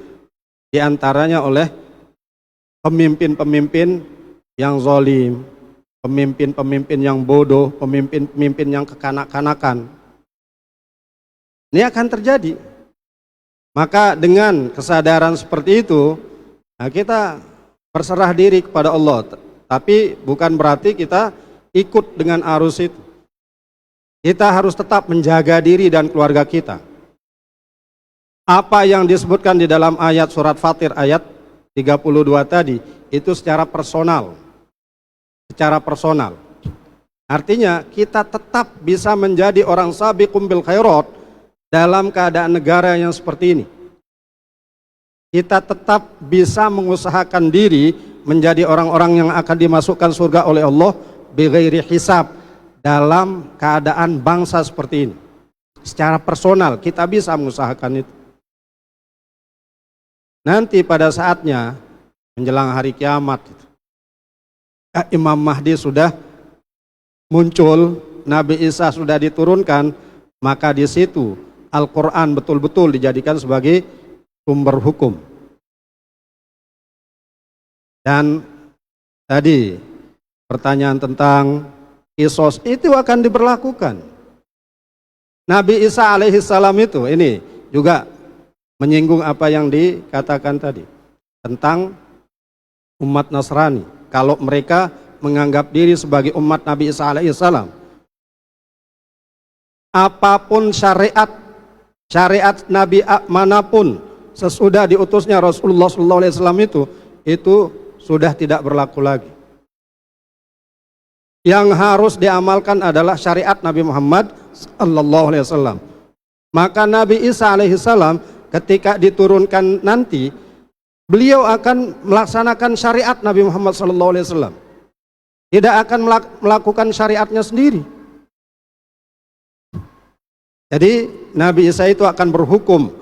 [SPEAKER 2] diantaranya oleh pemimpin-pemimpin yang zalim, pemimpin-pemimpin yang bodoh, pemimpin-pemimpin yang kekanak-kanakan. Ini akan terjadi. Maka dengan kesadaran seperti itu, nah kita berserah diri kepada Allah. Tapi bukan berarti kita ikut dengan arus itu. Kita harus tetap menjaga diri dan keluarga kita. Apa yang disebutkan di dalam ayat surat Fatir ayat 32 tadi, itu secara personal. Secara personal. Artinya kita tetap bisa menjadi orang sabiqum bil khairat dalam keadaan negara yang seperti ini. Kita tetap bisa mengusahakan diri menjadi orang-orang yang akan dimasukkan surga oleh Allah bighairi hisab dalam keadaan bangsa seperti ini. Secara personal kita bisa mengusahakan itu. Nanti pada saatnya menjelang hari kiamat Imam Mahdi sudah muncul, Nabi Isa sudah diturunkan, maka di situ Al-Quran betul-betul dijadikan sebagai sumber hukum. Dan tadi pertanyaan tentang kisos itu akan diberlakukan. Nabi Isa alaihissalam itu ini juga menyinggung apa yang dikatakan tadi tentang umat Nasrani. Kalau mereka menganggap diri sebagai umat Nabi Isa alaihissalam, apapun syariat Nabi manapun sesudah diutusnya Rasulullah SAW itu sudah tidak berlaku lagi. Yang harus diamalkan adalah syariat Nabi Muhammad SAW. Maka Nabi Isa alaihissalam ketika diturunkan nanti, beliau akan melaksanakan syariat Nabi Muhammad SAW. Tidak akan melakukan syariatnya sendiri. Jadi Nabi Isa itu akan berhukum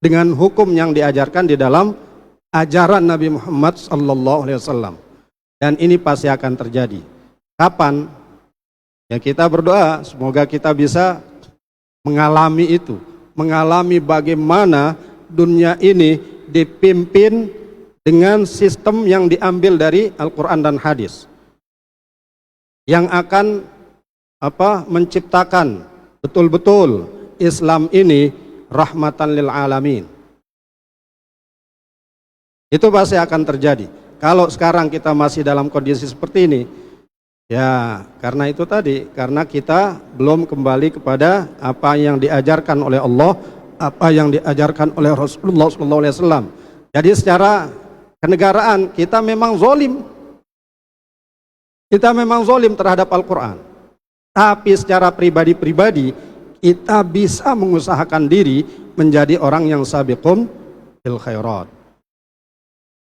[SPEAKER 2] dengan hukum yang diajarkan di dalam ajaran Nabi Muhammad SAW. Dan ini pasti akan terjadi. Kapan? Ya kita berdoa semoga kita bisa mengalami itu. Mengalami bagaimana dunia ini dipimpin dengan sistem yang diambil dari Al-Quran dan hadis. Yang akan menciptakan betul-betul Islam ini rahmatan lil alamin. Itu pasti akan terjadi. Kalau sekarang kita masih dalam kondisi seperti ini, ya karena itu tadi, karena kita belum kembali kepada apa yang diajarkan oleh Allah, apa yang diajarkan oleh Rasulullah SAW. Jadi secara kenegaraan kita memang zalim. Kita memang zalim terhadap Al-Quran. Tapi secara pribadi-pribadi kita bisa mengusahakan diri menjadi orang yang sabiqun bil khairat.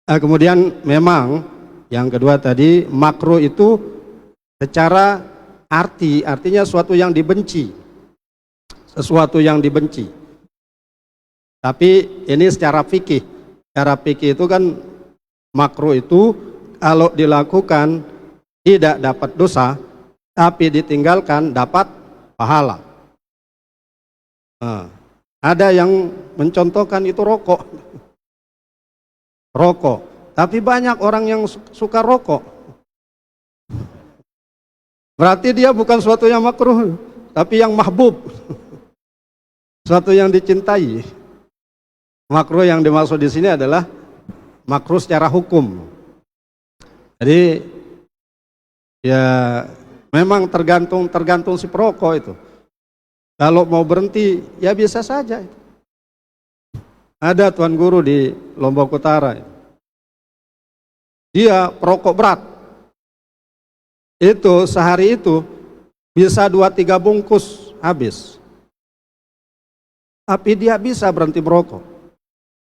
[SPEAKER 2] Kemudian memang yang kedua tadi, makruh itu secara artinya sesuatu yang dibenci. Sesuatu yang dibenci. Tapi ini secara fikih. Secara fikih itu kan makruh itu kalau dilakukan tidak dapat dosa, tapi ditinggalkan dapat pahala. Ada yang mencontohkan itu rokok. Rokok. Tapi banyak orang yang suka rokok. Berarti dia bukan suatu yang makruh, tapi yang mahbub. Suatu yang dicintai. Makruh yang dimaksud di sini adalah makruh secara hukum. Jadi ya memang tergantung si perokok itu. Kalau mau berhenti, ya bisa saja. Ada Tuan Guru di Lombok Utara. Dia perokok berat. Itu sehari itu bisa 2-3 bungkus habis. Tapi dia bisa berhenti merokok.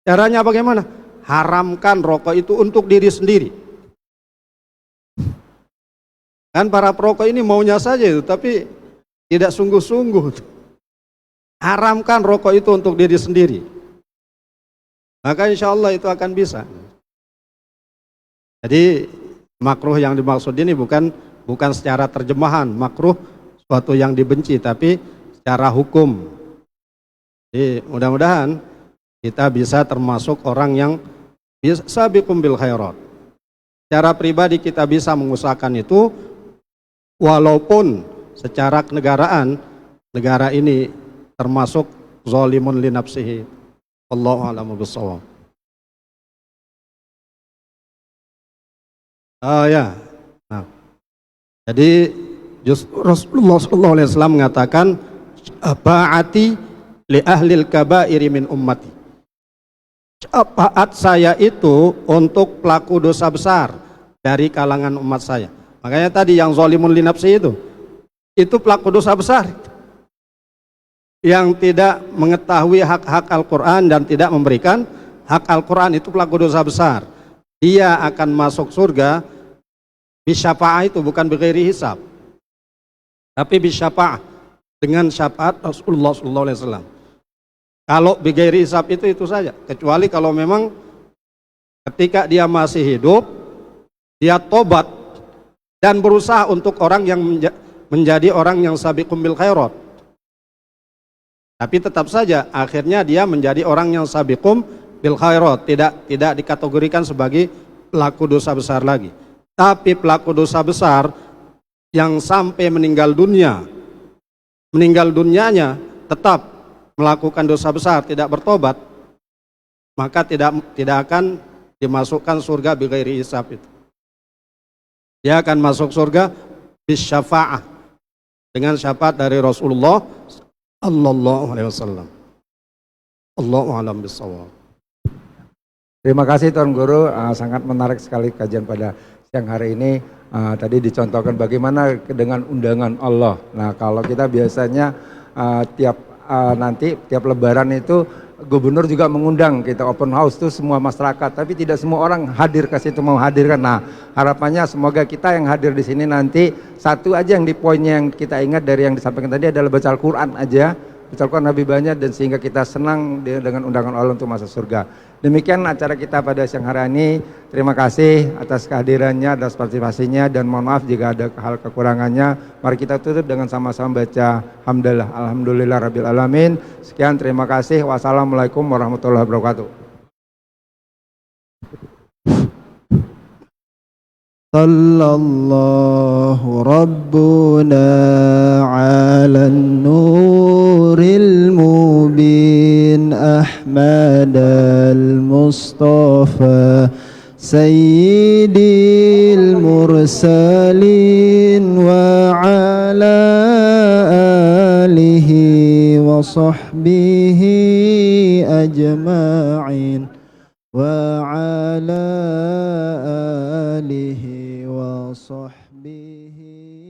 [SPEAKER 2] Caranya bagaimana? Haramkan rokok itu untuk diri sendiri. Kan para perokok ini maunya saja itu, tapi tidak sungguh-sungguh. Haramkan rokok itu untuk diri sendiri. Maka insya Allah itu akan bisa. Jadi makruh yang dimaksud ini bukan secara terjemahan makruh suatu yang dibenci, tapi secara hukum. Jadi mudah-mudahan kita bisa termasuk orang yang sabiqum bil khairat. Secara pribadi kita bisa mengusahakan itu, walaupun secara kenegaraan negara ini termasuk zalimun li nafsihi. Wallahu a'lamu bissawab. Ya. Nah. Jadi Rasulullah SAW mengatakan ba'ati li ahlil kabairi min ummati. Syafaat saya itu untuk pelaku dosa besar dari kalangan umat saya. Makanya tadi yang zalimun li nafsi itu pelaku dosa besar. Yang tidak mengetahui hak-hak Al-Quran dan tidak memberikan hak Al-Quran, itu pelaku dosa besar. Dia akan masuk surga bisyafa'ah, itu bukan bighairi hisab, tapi bisyafa'ah, dengan syafaat Rasulullah SAW. Kalau bighairi hisab itu saja, kecuali kalau memang ketika dia masih hidup dia tobat dan berusaha untuk orang yang menjadi orang yang sabiqum bil khairat. Tapi tetap saja akhirnya dia menjadi orang yang sabiqum bil khairat, tidak dikategorikan sebagai pelaku dosa besar lagi. Tapi pelaku dosa besar yang sampai meninggal dunianya tetap melakukan dosa besar, tidak bertobat, maka tidak akan dimasukkan surga bighairi hisab itu. Dia akan masuk surga bisyafa'ah, dengan syafaat dari Rasulullah sallallahu alaihi wasallam. Allahu a'lam bissawab.
[SPEAKER 1] Terima kasih Tuan Guru, sangat menarik sekali kajian pada siang hari ini. Tadi dicontohkan bagaimana dengan undangan Allah. Nah, kalau kita biasanya tiap lebaran itu gubernur juga mengundang kita open house tuh semua masyarakat, tapi tidak semua orang hadir ke situ, mau hadirkan. Nah, harapannya semoga kita yang hadir di sini nanti satu aja yang di poinnya yang kita ingat dari yang disampaikan tadi adalah baca Al-Quran aja, baca Al-Quran lebih banyak, dan sehingga kita senang dengan undangan Allah untuk masuk surga. Demikian acara kita pada siang hari ini. Terima kasih atas kehadirannya, atas partisipasinya, dan mohon maaf jika ada hal kekurangannya. Mari kita tutup dengan sama-sama baca hamdalah, alhamdulillah rabbil alamin. Sekian, terima kasih. Wassalamualaikum warahmatullahi wabarakatuh.
[SPEAKER 10] Sallallahu rabbuna ala nuril mubin Ahmad al-Mustafa Sayyidil mursalin wa ala alihi wa sahbihi ajma'in wa ala alihi wa sahbihi